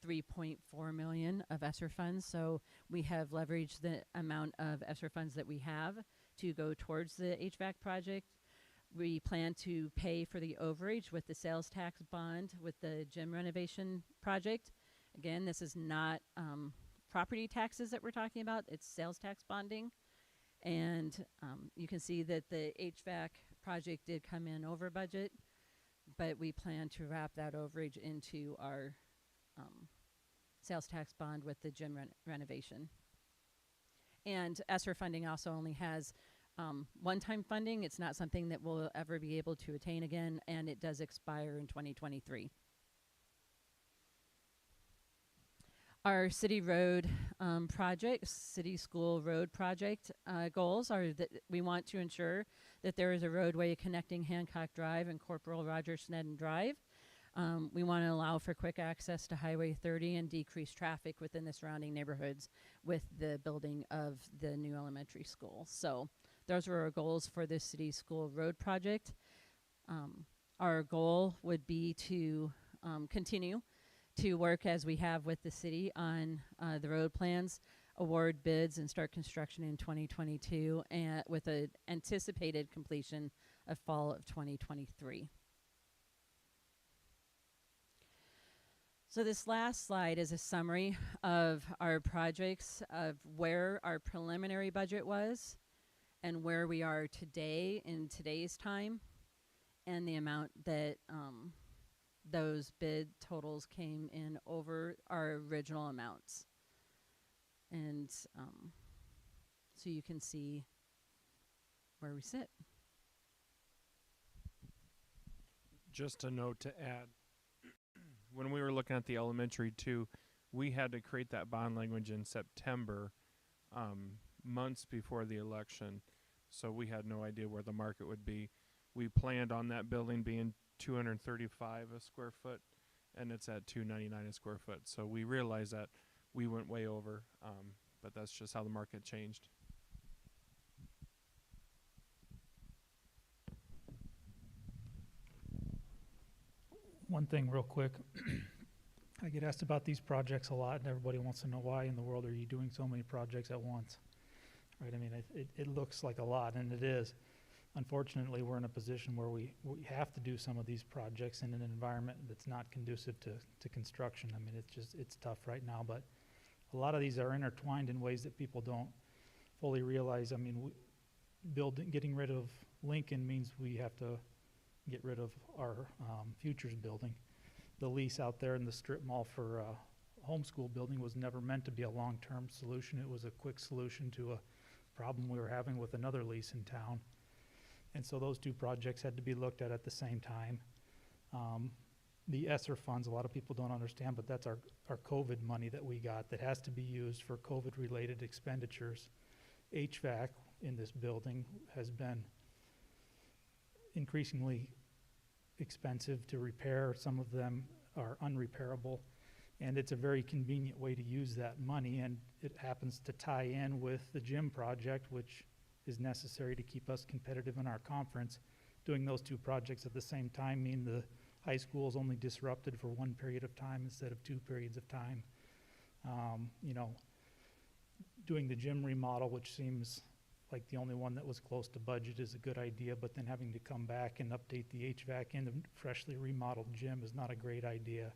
$3.4 million of ESSER funds, so we have leveraged the amount of ESSER funds that we have to go towards the HVAC project. We plan to pay for the overage with the sales tax bond with the gym renovation project. Again, this is not property taxes that we're talking about, it's sales tax bonding. And you can see that the HVAC project did come in over budget, but we plan to wrap that overage into our sales tax bond with the gym renovation. And ESSER funding also only has one-time funding. It's not something that we'll ever be able to attain again, and it does expire in 2023. Our city road project, city school road project goals are that we want to ensure that there is a roadway connecting Hancock Drive and Corporal Roger Snedden Drive. We want to allow for quick access to Highway 30 and decrease traffic within the surrounding neighborhoods with the building of the new elementary school. So those are our goals for this city school road project. Our goal would be to continue to work as we have with the city on the road plans, award bids, and start construction in 2022, and with an anticipated completion of fall of 2023. So this last slide is a summary of our projects, of where our preliminary budget was and where we are today in today's time, and the amount that those bid totals came in over our original amounts. And so you can see where we sit. Just a note to add, when we were looking at the elementary too, we had to create that bond language in September, months before the election. So we had no idea where the market would be. We planned on that building being 235 a square foot, and it's at 299 a square foot. So we realized that we went way over, but that's just how the market changed. One thing real quick. I get asked about these projects a lot, and everybody wants to know why in the world are you doing so many projects at once, right? I mean, it looks like a lot, and it is. Unfortunately, we're in a position where we have to do some of these projects in an environment that's not conducive to construction. I mean, it's tough right now, but a lot of these are intertwined in ways that people don't fully realize. I mean, getting rid of Lincoln means we have to get rid of our futures building. The lease out there in the strip mall for homeschool building was never meant to be a long-term solution. It was a quick solution to a problem we were having with another lease in town. And so those two projects had to be looked at the same time. The ESSER funds, a lot of people don't understand, but that's our COVID money that we got that has to be used for COVID-related expenditures. HVAC in this building has been increasingly expensive to repair. Some of them are unrepairable, and it's a very convenient way to use that money, and it happens to tie in with the gym project, which is necessary to keep us competitive in our conference. Doing those two projects at the same time mean the high school is only disrupted for one period of time instead of 2 periods of time. You know, doing the gym remodel, which seems like the only one that was close to budget, is a good idea, but then having to come back and update the HVAC in the freshly remodeled gym is not a great idea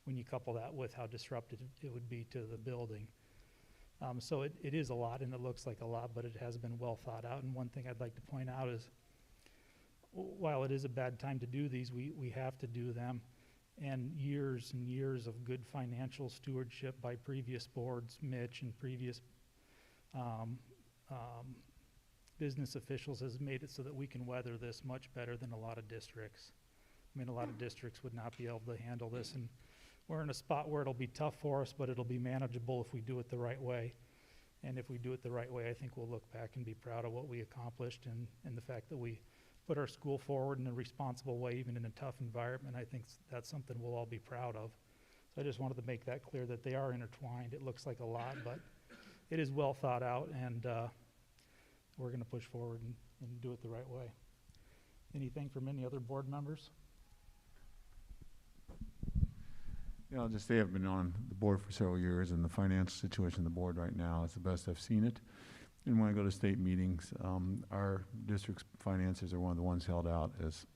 when you couple that with how disruptive it would be to the building. So it is a lot, and it looks like a lot, but it has been well thought out. And one thing I'd like to point out is, while it is a bad time to do these, we have to do them. And years of good financial stewardship by previous boards, Mitch, and previous business officials has made it so that we can weather this much better than a lot of districts. I mean, a lot of districts would not be able to handle this, and we're in a spot where it'll be tough for us, but it'll be manageable if we do it the right way. And if we do it the right way, I think we'll look back and be proud of what we accomplished, and the fact that we put our school forward in a responsible way, even in a tough environment. I think that's something we'll all be proud of. So I just wanted to make that clear, that they are intertwined. It looks like a lot, but it is well thought out, and we're going to push forward and do it the right way. Anything from any other board members? Yeah, I'll just say I've been on the board for several years, and the financial situation of the board right now is the best I've seen it. And when I go to state meetings, our district's finances are one of the ones held out as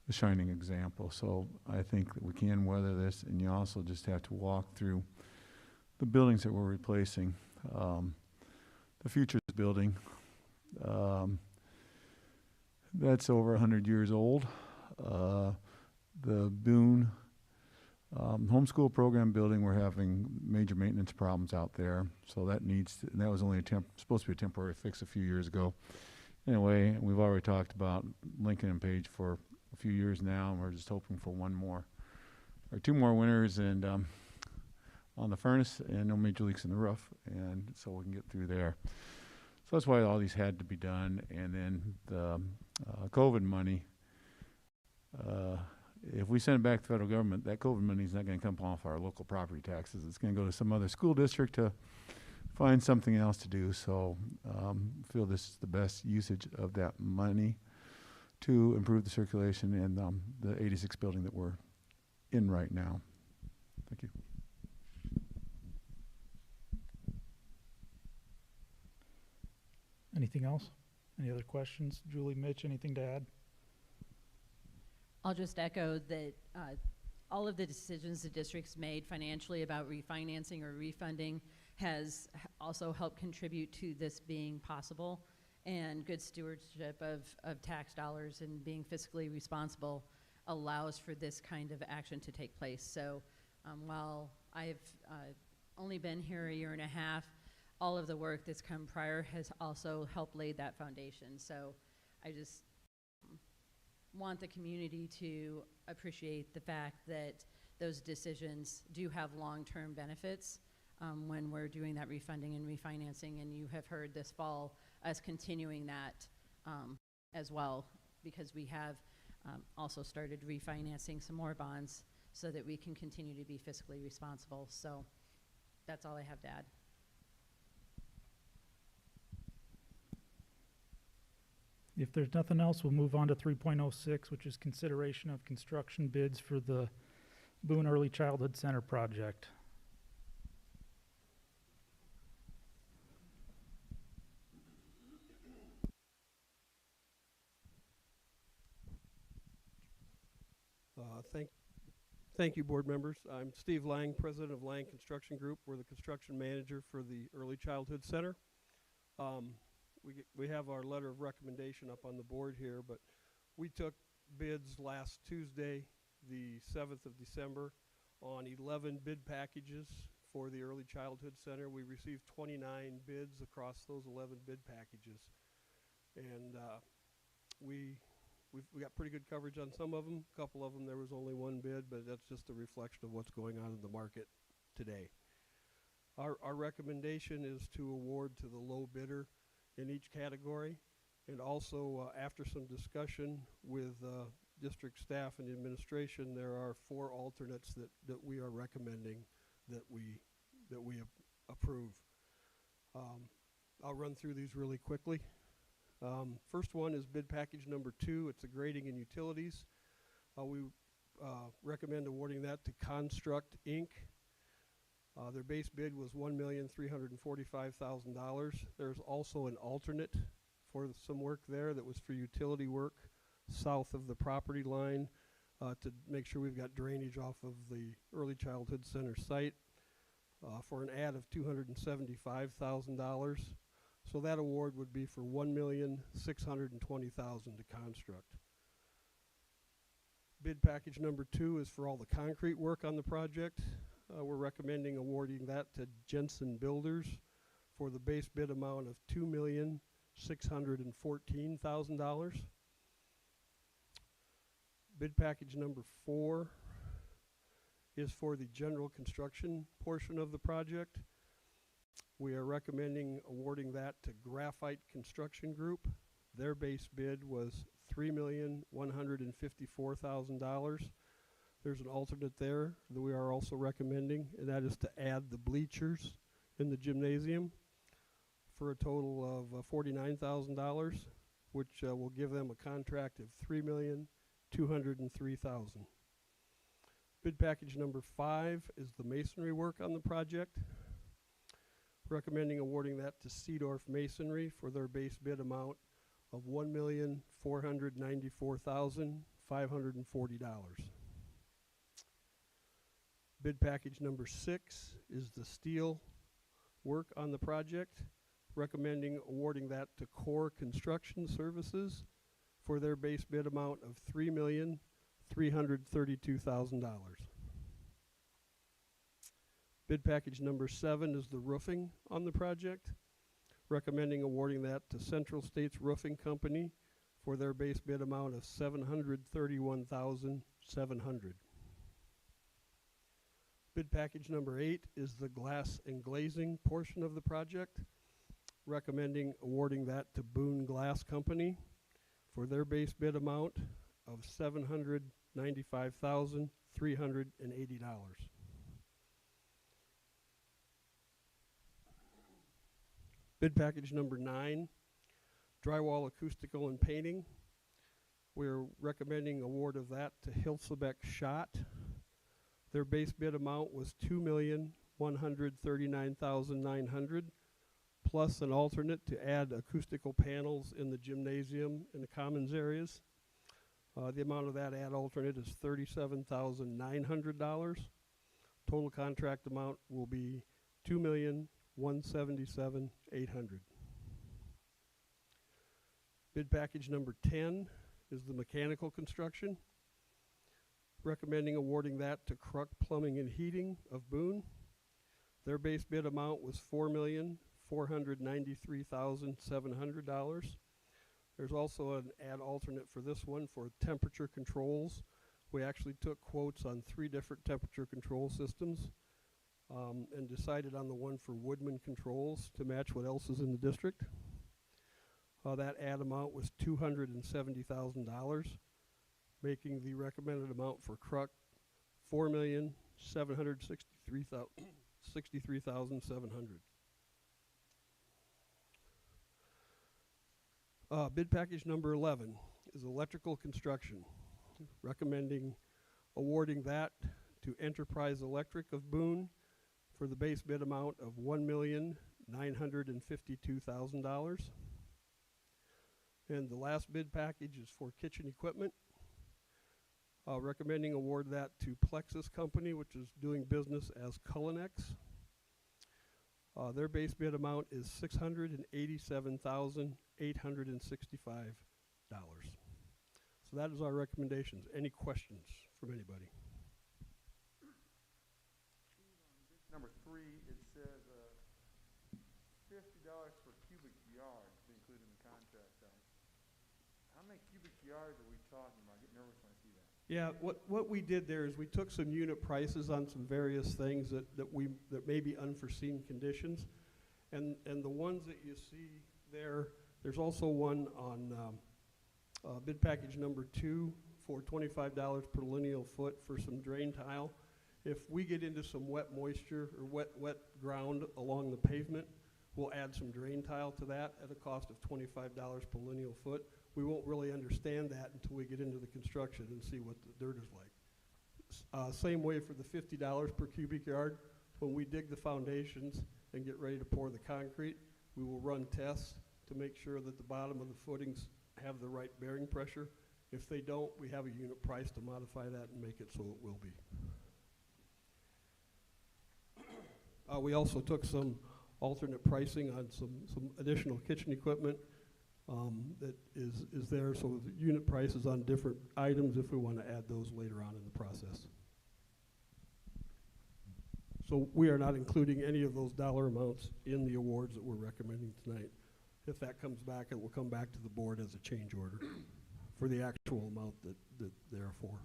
a shining example. So I think that we can weather this, and you also just have to walk through the buildings that we're replacing. The Futures building, that's over 100 years old. The Boone homeschool program building, we're having major maintenance problems out there, so that needs to, and that was only supposed to be a temporary fix a few years ago. Anyway, we've already talked about Lincoln and Page for a few years now, and we're just hoping for one more or 2 more winters and on the furnace, and no major leaks in the roof, and so we can get through there. So that's why all these had to be done. And then the COVID money, if we send it back to the federal government, that COVID money is not going to come off our local property taxes. It's going to go to some other school district to find something else to do. So I feel this is the best usage of that money to improve the circulation in the 86 building that we're in right now. Thank you. Anything else? Any other questions? Julie, Mitch, anything to add? I'll just echo that all of the decisions the district's made financially about refinancing or refunding has also helped contribute to this being possible, and good stewardship of tax dollars and being fiscally responsible allows for this kind of action to take place. So while I've only been here a year and a half, all of the work that's come prior has also helped lay that foundation. So I just want the community to appreciate the fact that those decisions do have long-term benefits when we're doing that refunding and refinancing. And you have heard this fall us continuing that as well, because we have also started refinancing some more bonds so that we can continue to be fiscally responsible. So that's all I have to add. If there's nothing else, we'll move on to 3.06, which is consideration of construction bids for the Boone Early Childhood Center project. Thank you, board members. I'm Steve Lang, president of Lang Construction Group. We're the construction manager for the Early Childhood Center. We have our letter of recommendation up on the board here, but we took bids last Tuesday, the 7th of December, on 11 bid packages for the Early Childhood Center. We received 29 bids across those 11 bid packages. And we got pretty good coverage on some of them. A couple of them, there was only one bid, but that's just a reflection of what's going on in the market today. Our recommendation is to award to the low bidder in each category, and also after some discussion with district staff and administration, there are 4 alternates that we are recommending that we approve. I'll run through these really quickly. First one is bid package number 2. It's a grading and utilities. We recommend awarding that to Construct Inc. Their base bid was $1,345,000. There's also an alternate for some work there that was for utility work south of the property line to make sure we've got drainage off of the Early Childhood Center site for an add of $275,000. So that award would be for $1,620,000 to Construct. Bid package number 2 is for all the concrete work on the project. We're recommending awarding that to Jensen Builders for the base bid amount of $2,614,000. Bid package number 4 is for the general construction portion of the project. We are recommending awarding that to Graphite Construction Group. Their base bid was $3,154,000. There's an alternate there that we are also recommending, and that is to add the bleachers in the gymnasium for a total of $49,000, which will give them a contract of $3,203,000. Bid package number 5 is the masonry work on the project. Recommending awarding that to Seedorf Masonry for their base bid amount of $1,494,540. Bid package number 6 is the steel work on the project. Recommending awarding that to Core Construction Services for their base bid amount of $3,332,000. Bid package number 7 is the roofing on the project. Recommending awarding that to Central States Roofing Company for their base bid amount of $731,700. Bid package number 8 is the glass and glazing portion of the project. Recommending awarding that to Boone Glass Company for their base bid amount of $795,380. Bid package number 9, drywall, acoustical, and painting. We're recommending award of that to Hilsebeck Schott. Their base bid amount was $2,139,900, plus an alternate to add acoustical panels in the gymnasium and the commons areas. The amount of that add alternate is $37,900. Total contract amount will be $2,177,800. Bid package number 10 is the mechanical construction. Recommending awarding that to Kruk Plumbing and Heating of Boone. Their base bid amount was $4,493,700. There's also an add alternate for this one for temperature controls. We actually took quotes on 3 different temperature control systems and decided on the one for Woodman Controls to match what else is in the district. That add amount was $270,000, making the recommended amount for Kruk $4,763,700. Bid package number 11 is electrical construction, recommending awarding that to Enterprise Electric of Boone for the base bid amount of $1,952,000. And the last bid package is for kitchen equipment, recommending award that to Plexus Company, which is doing business as Cullinex. Their base bid amount is $687,865. So that is our recommendations. Any questions from anybody? Number 3, it says $50 per cubic yard to be included in the contract. How many cubic yards are we talking about? I get nervous when I see that. Yeah, what we did there is we took some unit prices on some various things that may be unforeseen conditions, and the ones that you see there, there's also one on bid package number 2 for $25 per lineal foot for some drain tile. If we get into some wet moisture or wet ground along the pavement, we'll add some drain tile to that at a cost of $25 per lineal foot. We won't really understand that until we get into the construction and see what the dirt is like. Same way for the $50 per cubic yard. When we dig the foundations and get ready to pour the concrete, we will run tests to make sure that the bottom of the footings have the right bearing pressure. If they don't, we have a unit price to modify that and make it so it will be. We also took some alternate pricing on some additional kitchen equipment that is there, so the unit prices on different items if we want to add those later on in the process. So we are not including any of those dollar amounts in the awards that we're recommending tonight. If that comes back, it will come back to the board as a change order for the actual amount that they're for.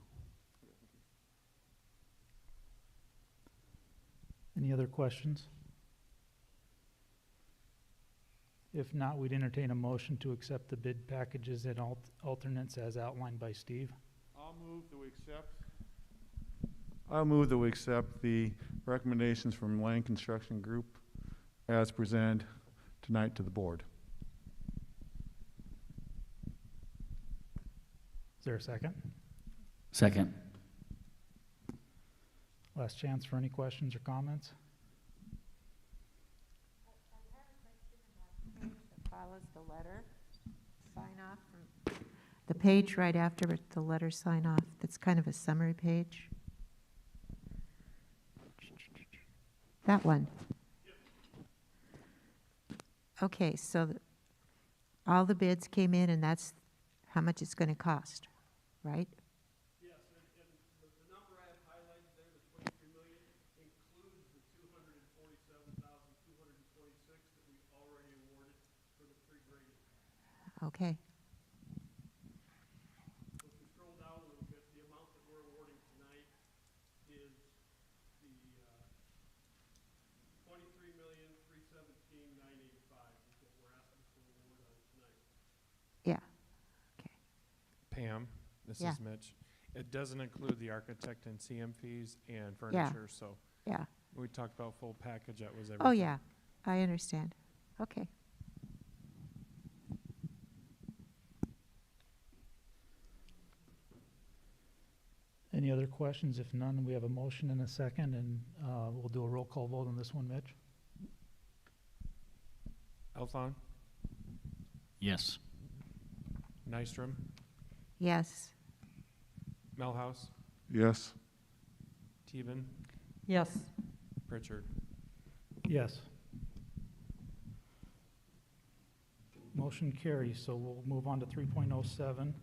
Any other questions? If not, we'd entertain a motion to accept the bid packages and alternates as outlined by Steve. I'll move that we accept. I'll move that we accept the recommendations from Lang Construction Group as presented tonight to the board. Is there a second? Second. Last chance for any questions or comments? Follows the letter sign off from the page right after the letter sign off. That's kind of a summary page. That one. Okay, so all the bids came in, and that's how much it's going to cost, right? Yes, and the number I have highlighted there, the $23 million, includes the $247,226 that we already awarded for the pre-grading. Okay. So if we scroll down a little bit, the amount that we're awarding tonight is the $23,317,985 is what we're asking for award on tonight. Yeah. Okay. Pam, this Yeah. is Mitch. It doesn't include the architect and CM fees and furniture, so Yeah. we talked about full package, that was everything. Oh, yeah. I understand. Okay. Any other questions? If none, we have a motion and a second, and we'll do a roll call vote on this one, Mitch. Elthon, Yes. Nystrom, Yes. Melhouse, Yes. Teben, Yes. Pritchard. Yes. Motion carries, so we'll move on to 3.07.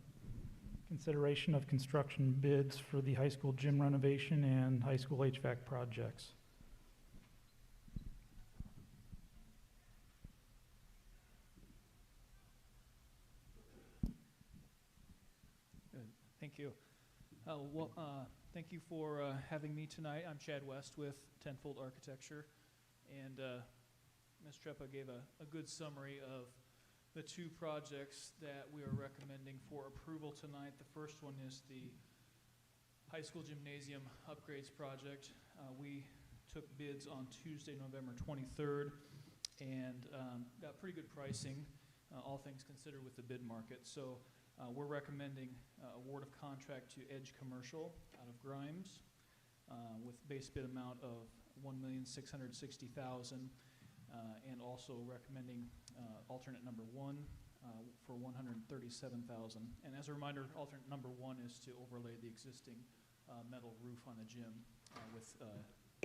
Consideration of construction bids for the high school gym renovation and high school HVAC projects. Thank you for having me tonight. I'm Chad West with Tenfold Architecture, and Ms. Treppa gave a good summary of the two projects that we are recommending for approval tonight. The first one is the high school gymnasium upgrades project. We took bids on Tuesday, November 23rd, and got pretty good pricing, all things considered with the bid market. So we're recommending award of contract to Edge Commercial out of Grimes with base bid amount of $1,660,000, and also recommending alternate number 1 for $137,000. And as a reminder, alternate number 1 is to overlay the existing metal roof on the gym with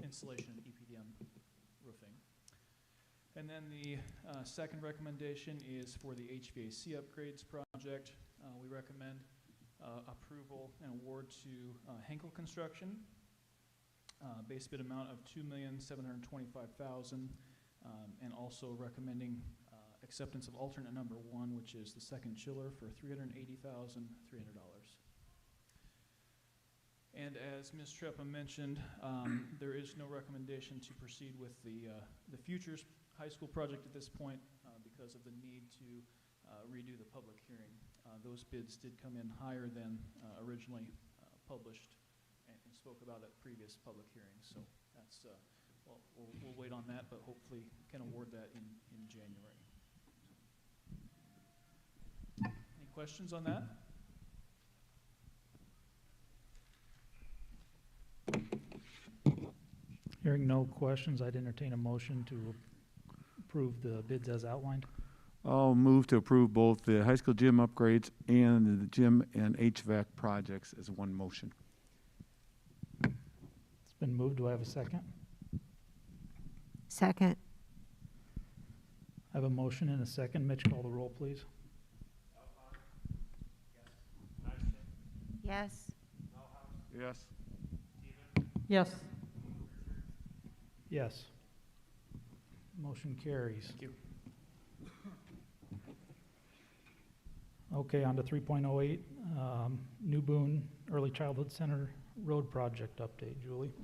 installation of EPDM roofing. And then the second recommendation is for the HVAC upgrades project. We recommend approval and award to Henkel Construction. Base bid amount of $2,725,000, and also recommending acceptance of alternate number 1, which is the second chiller, for $380,300. And as Ms. Treppa mentioned, there is no recommendation to proceed with the Futures High School project at this point because of the need to redo the public hearing. Those bids did come in higher than originally published and spoke about at previous public hearings. So that's, well, we'll wait on that, but hopefully can award that in January. Any questions on that? Hearing no questions, I'd entertain a motion to approve the bids as outlined. I'll move to approve both the high school gym upgrades and the gym and HVAC projects as one motion. It's been moved. Do I have a second? Second. I have a motion and a second. Mitch, call the roll, please. Yes. Yes. Yes. Yes. Motion carries. Thank you. Okay, on to 3.08, New Boone Early Childhood Center Road Project update. Julie?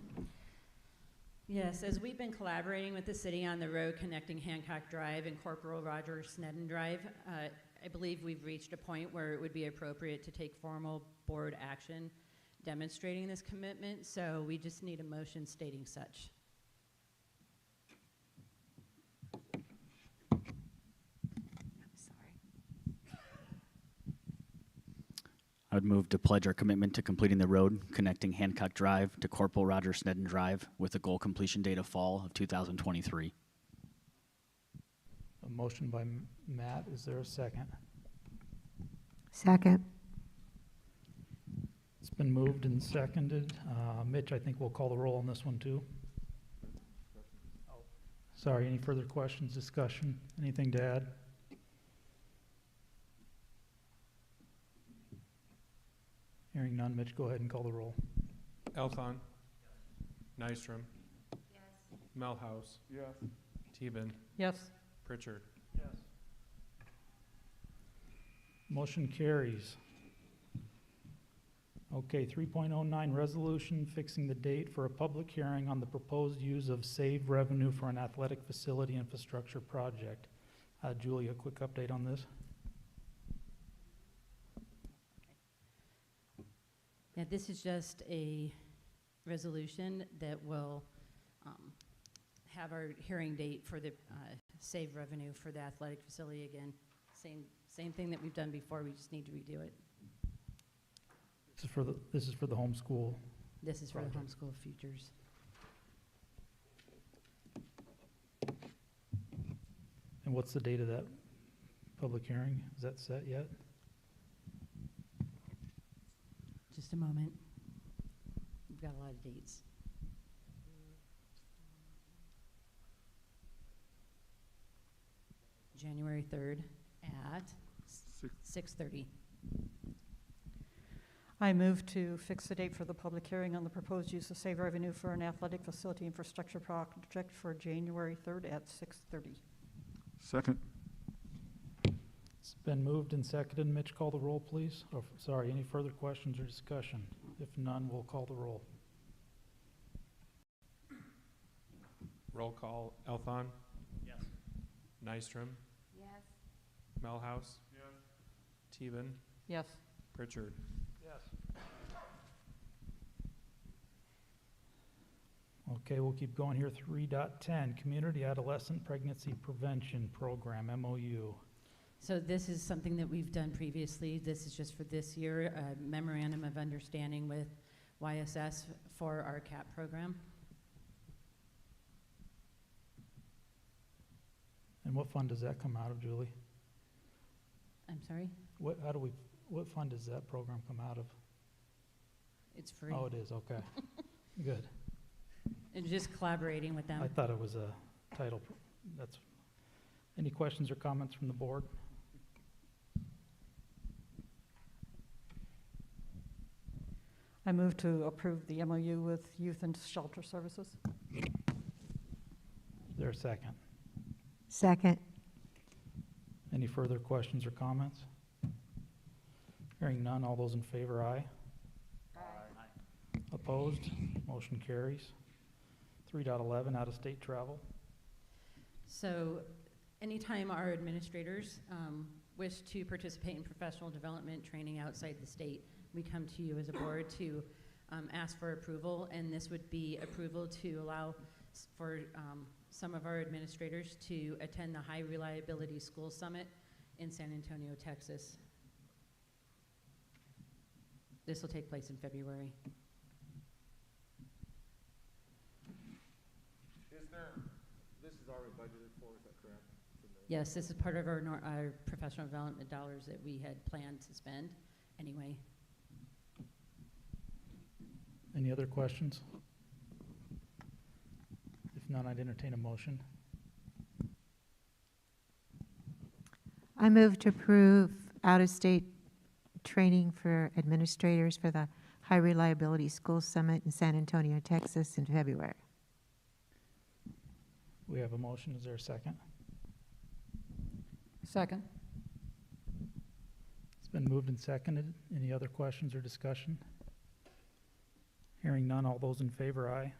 Yes, as we've been collaborating with the city on the road connecting Hancock Drive and Corporal Roger Snedden Drive, I believe we've reached a point where it would be appropriate to take formal board action demonstrating this commitment, so we just need a motion stating such. I would move to pledge our commitment to completing the road connecting Hancock Drive to Corporal Roger Snedden Drive with a goal completion date of fall of 2023. A motion by Matt. Is there a second? Second. It's been moved and seconded. Mitch, I think we'll call the roll on this one too. Sorry, any further questions, discussion, anything to add? Hearing none, Mitch, go ahead and call the roll. Elthon. Nystrom. Yes. Melhouse. Yes. Teben. Yes. Pritchard. Yes. Motion carries. Okay, 3.09 resolution fixing the date for a public hearing on the proposed use of saved revenue for an athletic facility infrastructure project. Julie, a quick update on this. Yeah, this is just a resolution that will have our hearing date for the save revenue for the athletic facility again. Same thing that we've done before, we just need to redo it. This is for the homeschool. This is for the project. homeschool futures. And what's the date of that public hearing? Is that set yet? Just a moment. We've got a lot of dates. January 3rd at 6:30. I move to fix the date for the public hearing on the proposed use of save revenue for an athletic facility infrastructure project for January 3rd at 6:30. Second. It's been moved and seconded. Mitch, call the roll, please. Oh, sorry, any further questions or discussion? If none, we'll call the roll. Roll call. Elthon. Yes. Nystrom. Yes. Melhouse. Yes. Teben. Yes. Pritchard. Yes. Okay, we'll keep going here. 3.10, Community Adolescent Pregnancy Prevention Program, MOU. So this is something that we've done previously. This is just for this year, a memorandum of understanding with YSS for our CAP program. And what fund does that come out of, Julie? I'm sorry? What fund does that program come out of? It's free. Oh, it is, okay. Good. And just collaborating with them. I thought it was a title. Any questions or comments from the board? I move to approve the MOU with Youth and Shelter Services. Is there a second? Second. Any further questions or comments? Hearing none, all those in favor, aye. Aye. Opposed? Motion carries. 3.11, out-of-state travel. So anytime our administrators wish to participate in professional development training outside the state, we come to you as a board to ask for approval, and this would be approval to allow for some of our administrators to attend the High Reliability School Summit in San Antonio, Texas. This will take place in February. This is already budgeted for, is that correct? Yes, this is part of our professional development dollars that we had planned to spend anyway. Any other questions? If none, I'd entertain a motion. I move to approve out-of-state training for administrators for the High Reliability School Summit in San Antonio, Texas in February. We have a motion. Is there a second? Second. It's been moved and seconded. Any other questions or discussion? Hearing none, all those in favor, aye.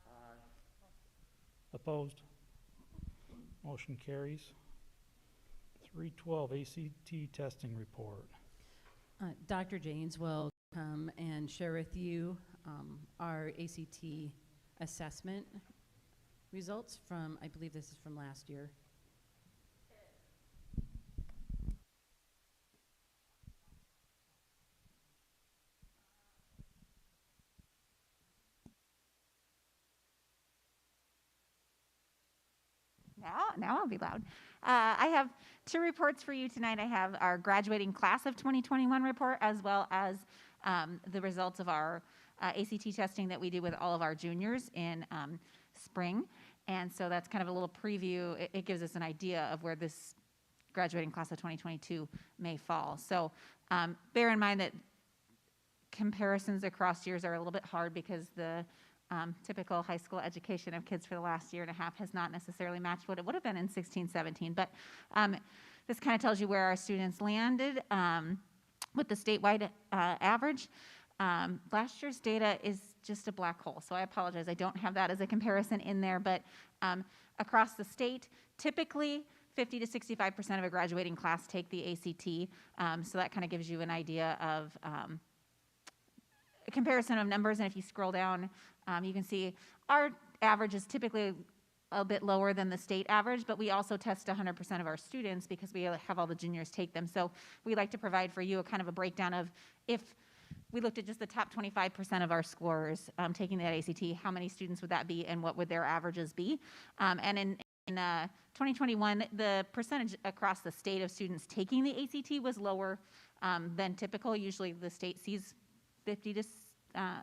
Aye. Opposed? Motion carries. 3.12, ACT testing report. Dr. Janes will come and share with you our ACT assessment results from, I believe this is from last year. Now I'll be loud. I have two reports for you tonight. I have our graduating class of 2021 report, as well as the results of our ACT testing that we do with all of our juniors in spring. And so that's kind of a little preview. It gives us an idea of where this graduating class of 2022 may fall. So bear in mind that comparisons across years are a little bit hard because the typical high school education of kids for the last year and a half has not necessarily matched what it would have been in 16-17. But this kind of tells you where our students landed with the statewide average. Last year's data is just a black hole, so I apologize. I don't have that as a comparison in there, but across the state, typically 50 to 65% of a graduating class take the ACT, so that kind of gives you an idea of a comparison of numbers. And if you scroll down, you can see our average is typically a bit lower than the state average, but we also test 100% of our students because we have all the juniors take them. So we like to provide for you a kind of a breakdown of, if we looked at just the top 25% of our scorers taking that ACT, how many students would that be and what would their averages be? And in 2021, the percentage across the state of students taking the ACT was lower than typical. Usually the state sees 50 to,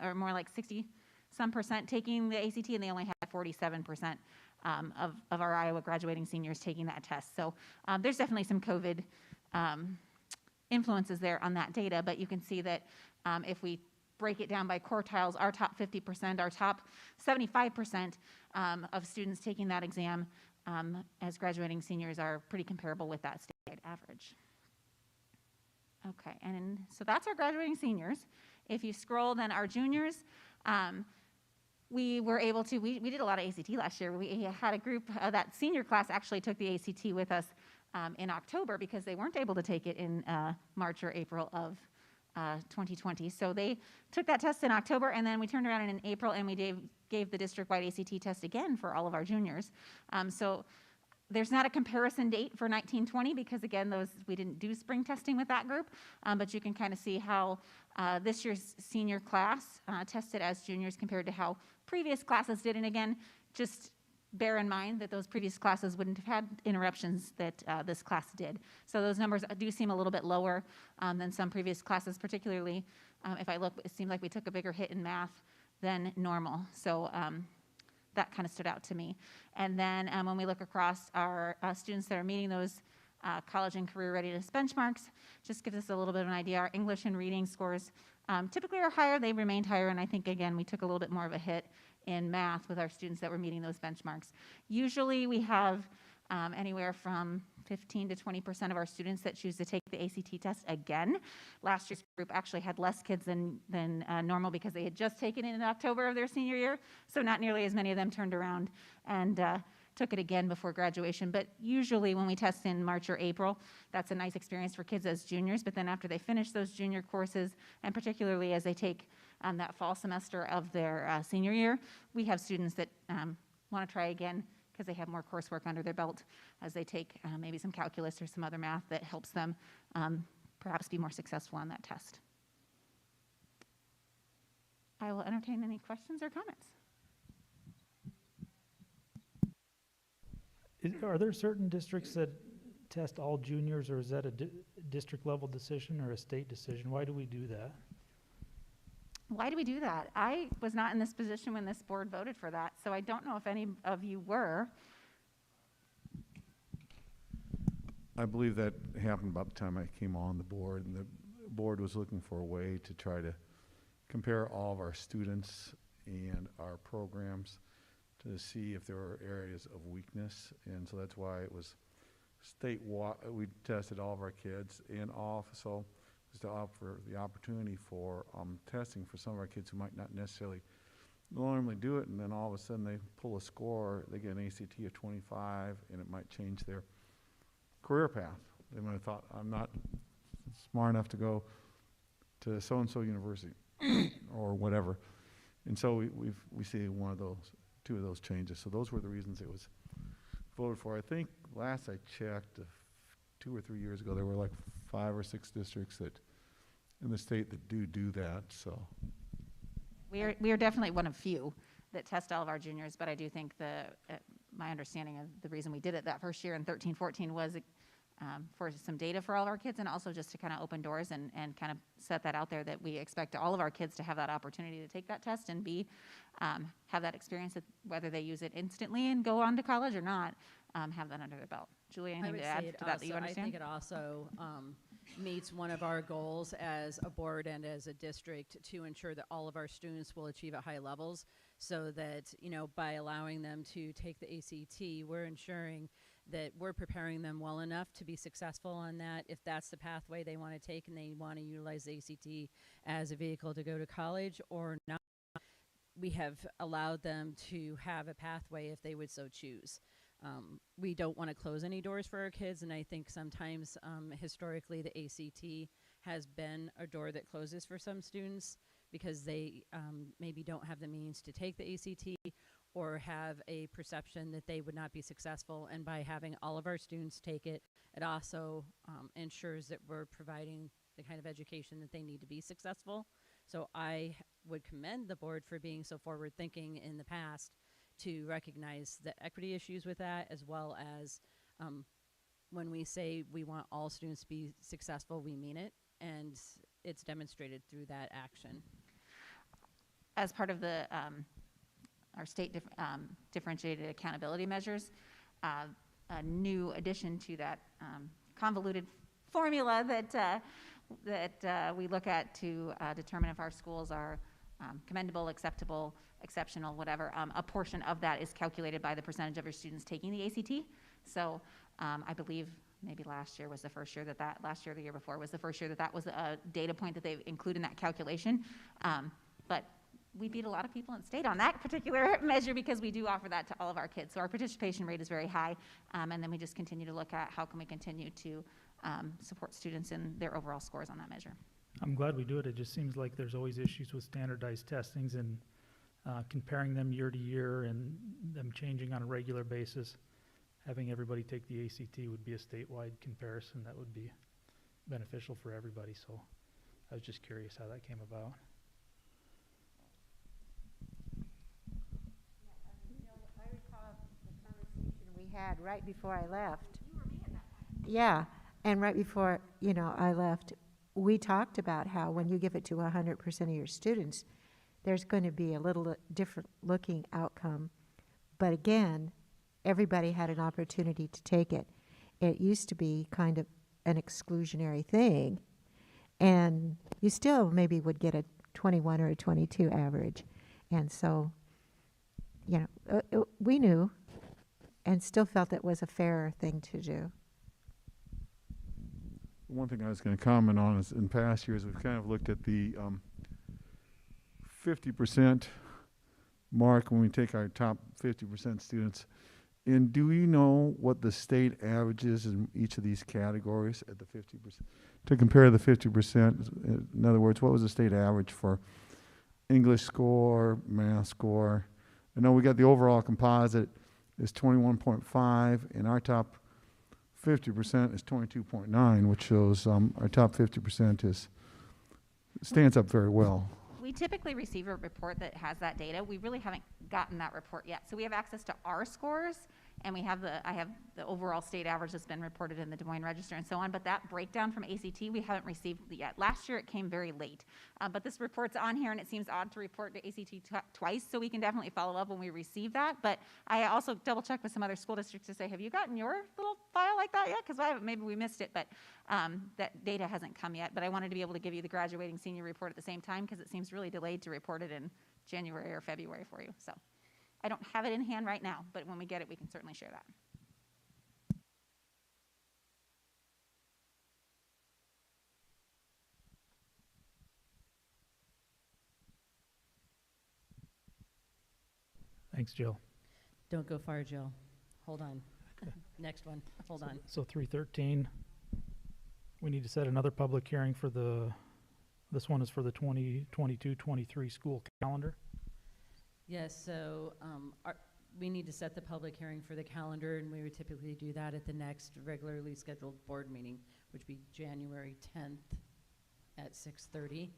or more like 60-some% taking the ACT, and they only had 47% of our Iowa graduating seniors taking that test. So there's definitely some COVID influences there on that data, but you can see that if we break it down by quartiles, our top 50%, our top 75% of students taking that exam as graduating seniors are pretty comparable with that statewide average. Okay, and so that's our graduating seniors. If you scroll, then our juniors, we were able to, we did a lot of ACT last year. We had a group, that senior class actually took the ACT with us in October because they weren't able to take it in March or April of 2020. So they took that test in October, and then we turned around in April and we gave the district-wide ACT test again for all of our juniors. So there's not a comparison date for 1920 because, again, we didn't do spring testing with that group, but you can kind of see how this year's senior class tested as juniors compared to how previous classes did. And again, just bear in mind that those previous classes wouldn't have had interruptions that this class did. So those numbers do seem a little bit lower than some previous classes, particularly if I look, it seemed like we took a bigger hit in math than normal. So that kind of stood out to me. And then when we look across our students that are meeting those college and career readiness benchmarks, just gives us a little bit of an idea. Our English and reading scores typically are higher. They remained higher, and I think, again, we took a little bit more of a hit in math with our students that were meeting those benchmarks. Usually we have anywhere from 15 to 20% of our students that choose to take the ACT test again. Last year's group actually had less kids than normal because they had just taken it in October of their senior year, so not nearly as many of them turned around and took it again before graduation. But usually when we test in March or April, that's a nice experience for kids as juniors, but then after they finish those junior courses, and particularly as they take that fall semester of their senior year, we have students that want to try again because they have more coursework under their belt as they take maybe some calculus or some other math that helps them perhaps be more successful on that test. I will entertain any questions or comments. Are there certain districts that test all juniors, or is that a district level decision or a state decision? Why do we do that? Why do we do that? I was not in this position when this board voted for that, so I don't know if any of you were. I believe that happened about the time I came on the board, and the board was looking for a way to try to compare all of our students and our programs to see if there were areas of weakness, and so that's why it was statewide. We tested all of our kids, and also was to offer the opportunity for testing for some of our kids who might not necessarily normally do it, and then all of a sudden they pull a score, they get an ACT of 25, and it might change their career path. They might have thought, I'm not smart enough to go to so-and-so university or whatever. And so we see two of those changes. So those were the reasons it was voted for. I think last I checked, 2 or 3 years ago, there were like 5 or 6 districts that in the state that do that. So We are definitely one of few that test all of our juniors, but I do think my understanding of the reason we did it that first year in 13-14 was for some data for all of our kids, and also just to kind of open doors and kind of set that out there that we expect all of our kids to have that opportunity to take that test and have that experience, whether they use it instantly and go on to college or not, have that under their belt. Julie, anything to add to that you understand? I think it also meets one of our goals as a board and as a district to ensure that all of our students will achieve at high levels, so that, by allowing them to take the ACT, we're ensuring that we're preparing them well enough to be successful on that, if that's the pathway they want to take and they want to utilize the ACT as a vehicle to go to college or not. We have allowed them to have a pathway if they would so choose. We don't want to close any doors for our kids, and I think sometimes historically the ACT has been a door that closes for some students because they maybe don't have the means to take the ACT or have a perception that they would not be successful. And by having all of our students take it, it also ensures that we're providing the kind of education that they need to be successful. So I would commend the board for being so forward thinking in the past to recognize the equity issues with that, as well as when we say we want all students to be successful, we mean it, and it's demonstrated through that action. As part of our state differentiated accountability measures, a new addition to that convoluted formula that we look at to determine if our schools are commendable, acceptable, exceptional, whatever. A portion of that is calculated by the percentage of your students taking the ACT. So I believe maybe last year was the first year last year or the year before was the first year that was a data point that they include in that calculation. But we beat a lot of people in state on that particular measure because we do offer that to all of our kids. So our participation rate is very high. And then we just continue to look at how can we continue to support students in their overall scores on that measure. I'm glad we do it. It just seems like there's always issues with standardized testings and comparing them year to year and them changing on a regular basis. Having everybody take the ACT would be a statewide comparison that would be beneficial for everybody. So I was just curious how that came about. I recall the conversation we had right before I left. Yeah, and right before, I left, we talked about how when you give it to 100% of your students, there's going to be a little different looking outcome. But again, everybody had an opportunity to take it. It used to be kind of an exclusionary thing, and you still maybe would get a 21 or a 22 average. And so, we knew and still felt it was a fairer thing to do. One thing I was going to comment on is in past years we've kind of looked at the 50% mark when we take our top 50% students. And do you know what the state average is in each of these categories at the 50%? To compare the 50%, in other words, what was the state average for English score, math score? I know we got the overall composite is 21.5, and our top 50% is 22.9, which shows our top 50% stands up very well. We typically receive a report that has that data. We really haven't gotten that report yet. So we have access to our scores, and I have the overall state average that's been reported in the Des Moines Register and so on, but that breakdown from ACT, we haven't received yet. Last year it came very late, but this report's on here, and it seems odd to report to ACT twice, so we can definitely follow up when we receive that. But I also double check with some other school districts to say, have you gotten your little file like that yet? Because maybe we missed it, but that data hasn't come yet. But I wanted to be able to give you the graduating senior report at the same time because it seems really delayed to report it in January or February for you. So I don't have it in hand right now, but when we get it, we can certainly share that. Thanks, Jill. Don't go far, Jill. Hold on. Next one. Hold on. So 313, we need to set another public hearing for this one is for the 2022-23 school calendar. Yes, so we need to set the public hearing for the calendar, and we would typically do that at the next regularly scheduled board meeting, which would be January 10th at 6:30.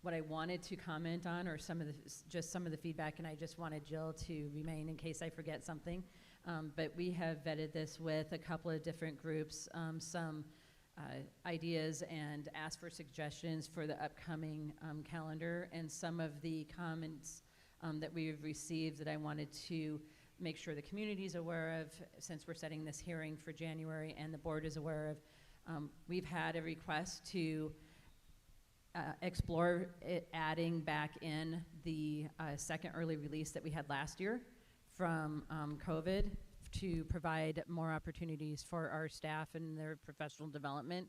What I wanted to comment on are some of the feedback, and I just wanted Jill to remain in case I forget something. But we have vetted this with a couple of different groups, some ideas, and asked for suggestions for the upcoming calendar, and some of the comments that we've received that I wanted to make sure the community is aware of, since we're setting this hearing for January and the board is aware of. We've had a request to explore adding back in the second early release that we had last year from COVID to provide more opportunities for our staff and their professional development.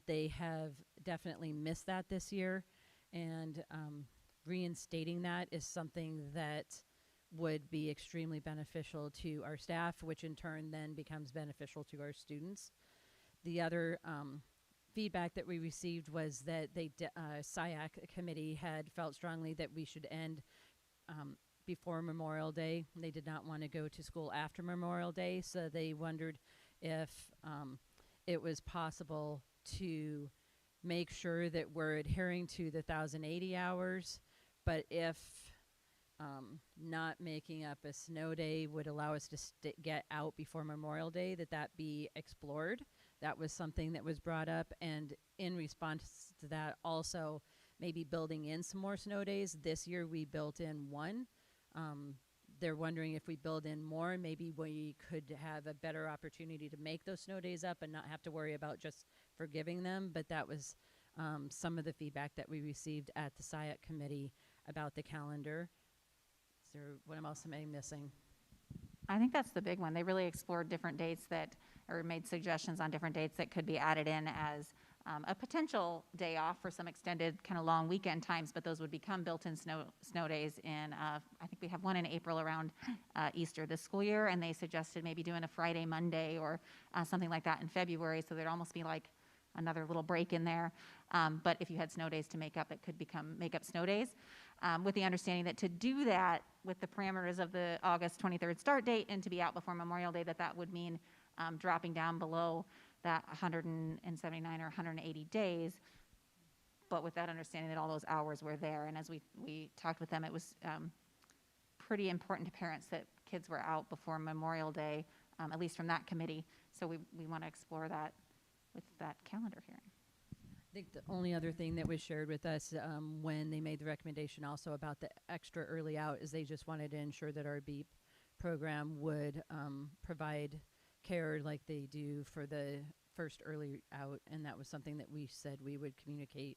They have definitely missed that this year, and reinstating that is something that would be extremely beneficial to our staff, which in turn then becomes beneficial to our students. The other feedback that we received was that Hvac committee had felt strongly that we should end before Memorial Day. They did not want to go to school after Memorial Day, so they wondered if it was possible to make sure that we're adhering to the 1,080 hours, but if not making up a snow day would allow us to get out before Memorial Day, that be explored. That was something that was brought up, and in response to that also maybe building in some more snow days. This year we built in one. They're wondering if we build in more, maybe we could have a better opportunity to make those snow days up and not have to worry about just forgiving them. But that was some of the feedback that we received at the Hvac committee about the calendar. What else am I missing? I think that's the big one. They really explored different dates that or made suggestions on different dates that could be added in as a potential day off for some extended kind of long weekend times, but those would become built-in snow days in, I think we have one in April around Easter this school year, and they suggested maybe doing a Friday, Monday, or something like that in February, so there'd almost be like another little break in there. But if you had snow days to make up, it could make up snow days, with the understanding that to do that with the parameters of the August 23rd start date and to be out before Memorial Day, that would mean dropping down below that 179 or 180 days, but with that understanding that all those hours were there. And as we talked with them, it was pretty important to parents that kids were out before Memorial Day, at least from that committee. So we want to explore that with that calendar hearing. I think the only other thing that was shared with us when they made the recommendation also about the extra early out is they just wanted to ensure that our BEEP program would provide care like they do for the first early out, and that was something that we said we would communicate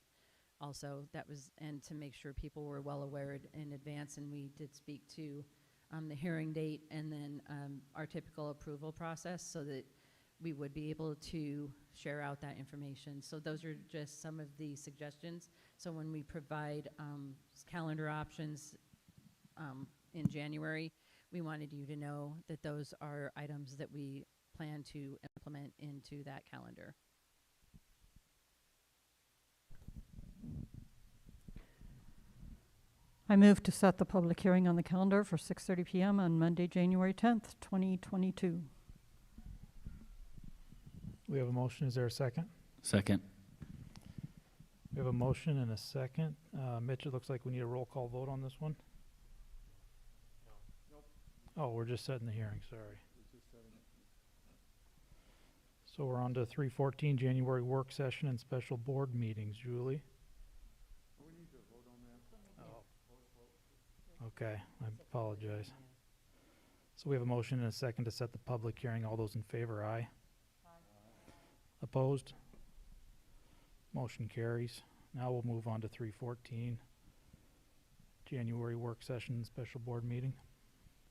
also. That was, and to make sure people were well aware in advance, and we did speak to the hearing date and then our typical approval process so that we would be able to share out that information. So those are just some of the suggestions. So when we provide calendar options in January, we wanted you to know that those are items that we plan to implement into that calendar. I move to set the public hearing on the calendar for 6:30 p.m. on Monday, January 10th, 2022. We have a motion. Is there a second? Second. We have a motion and a second. Mitch, it looks like we need a roll call vote on this one. Oh, we're just setting the hearing, sorry. So we're on to 3:14, January work session and special board meetings. Julie? We need to vote on that. Oh. Okay, I apologize. So we have a motion and a second to set the public hearing. All those in favor, aye. Opposed? Motion carries. Now we'll move on to 3:14, January work session and special board meeting.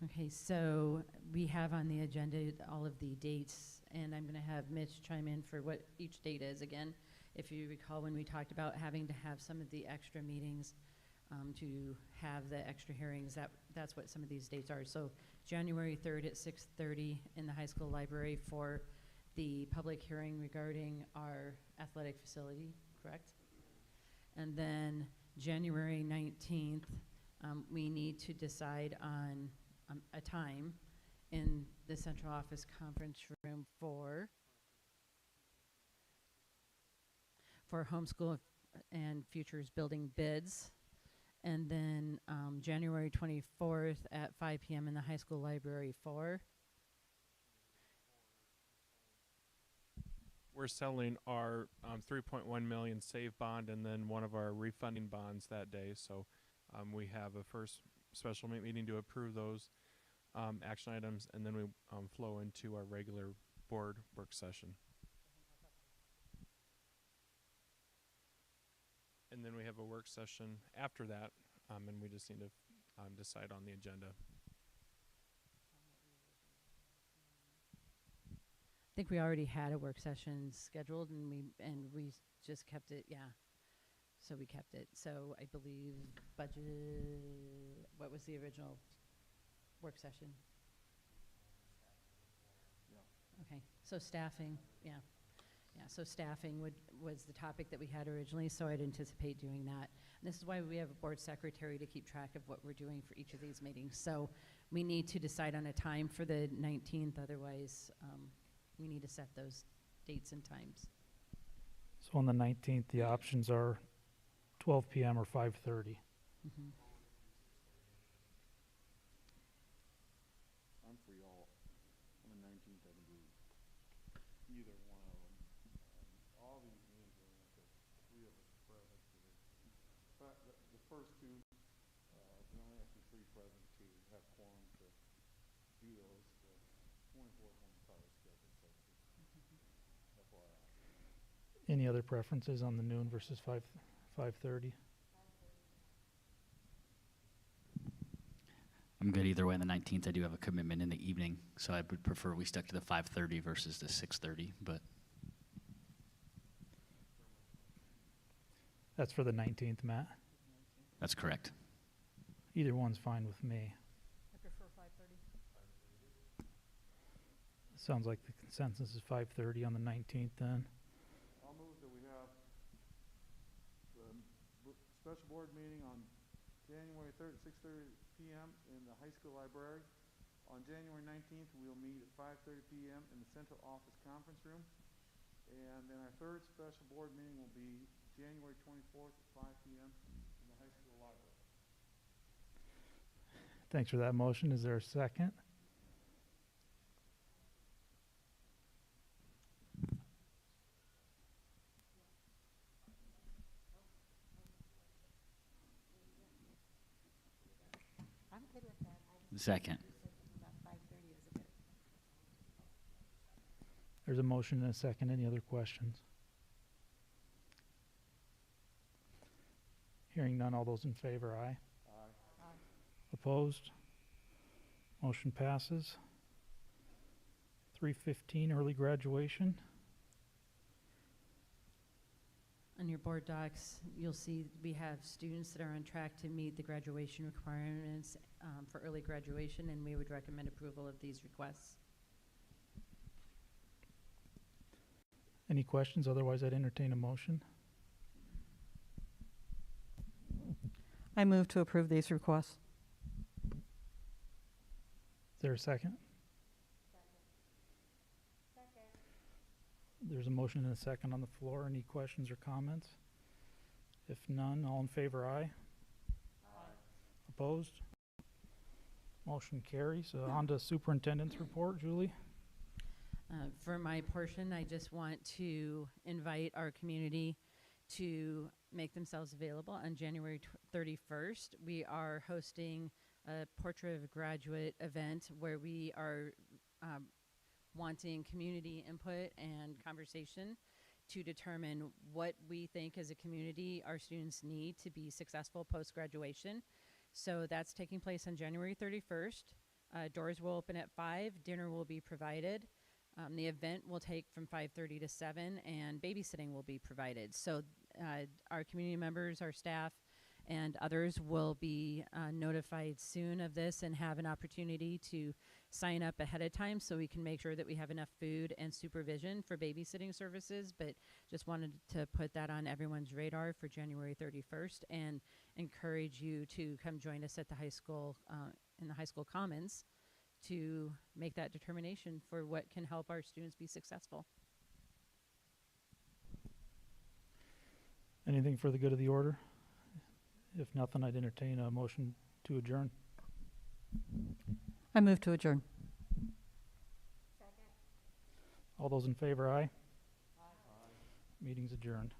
Okay, so we have on the agenda all of the dates, and I'm going to have Mitch chime in for what each date is again. If you recall when we talked about having to have some of the extra meetings to have the extra hearings, that's what some of these dates are. So January 3rd at 6:30 in the high school library for the public hearing regarding our athletic facility, correct? And then January 19th, we need to decide on a time in the central office conference room for homeschool and futures building bids. And then January 24th at 5 p.m. in the high school library for We're selling our 3.1 million save bond and then one of our refunding bonds that day. So we have a first special meeting to approve those action items, and then we flow into our regular board work session. And then we have a work session after that, and we just need to decide on the agenda. I think we already had a work session scheduled, and we just kept it, yeah. So we kept it. So I believe budget, what was the original work session? Okay, so staffing, yeah. Yeah, so staffing was the topic that we had originally, so I'd anticipate doing that. And this is why we have a board secretary to keep track of what we're doing for each of these meetings. So we need to decide on a time for the 19th, otherwise we need to set those dates and times. So on the 19th, the options are 12 p.m. or 5:30. Mm-hmm. I'm free all on the 19th. I can do either one of them. All these meetings are like three of us present. But the first two, can only have to be three present to have quorum to do those. The 24th on the power schedule, so FYI. Any other preferences on the noon versus 5:30? I'm good either way on the 19th. I do have a commitment in the evening, so I would prefer we stuck to the 5:30 versus the 6:30, but That's for the 19th, Matt. that's correct. Either one's fine with me. I prefer 5:30. Sounds like the consensus is 5:30 on the 19th then. I'll move that we have the special board meeting on January 3rd at 6:30 p.m. in the high school library. On January 19th, we'll meet at 5:30 p.m. in the central office conference room. And then our third special board meeting will be January 24th at 5 p.m. in the high school library. Thanks for that motion. Is there a second? I'm good with that. Second. There's a motion and a second. Any other questions? Hearing none, all those in favor, aye. Aye. Opposed? Motion passes. 3:15, early graduation. On your board docs, you'll see we have students that are on track to meet the graduation requirements for early graduation, and we would recommend approval of these requests. Any questions? Otherwise, I'd entertain a motion. I move to approve these requests. Is there a second? There's a motion and a second on the floor. Any questions or comments? If none, all in favor, aye. Aye. Opposed? Motion carries. On to superintendent's report, Julie. For my portion, I just want to invite our community to make themselves available on January 31st. We are hosting a Portrait of a Graduate event where we are wanting community input and conversation to determine what we think as a community our students need to be successful post-graduation. So that's taking place on January 31st. Doors will open at 5, dinner will be provided. The event will take from 5:30 to 7, and babysitting will be provided. So our community members, our staff, and others will be notified soon of this and have an opportunity to sign up ahead of time so we can make sure that we have enough food and supervision for babysitting services. But just wanted to put that on everyone's radar for January 31st and encourage you to come join us at the high school, in the high school commons, to make that determination for what can help our students be successful. Anything for the good of the order? If nothing, I'd entertain a motion to adjourn. I move to adjourn. All those in favor, aye. Aye. Meeting's adjourned.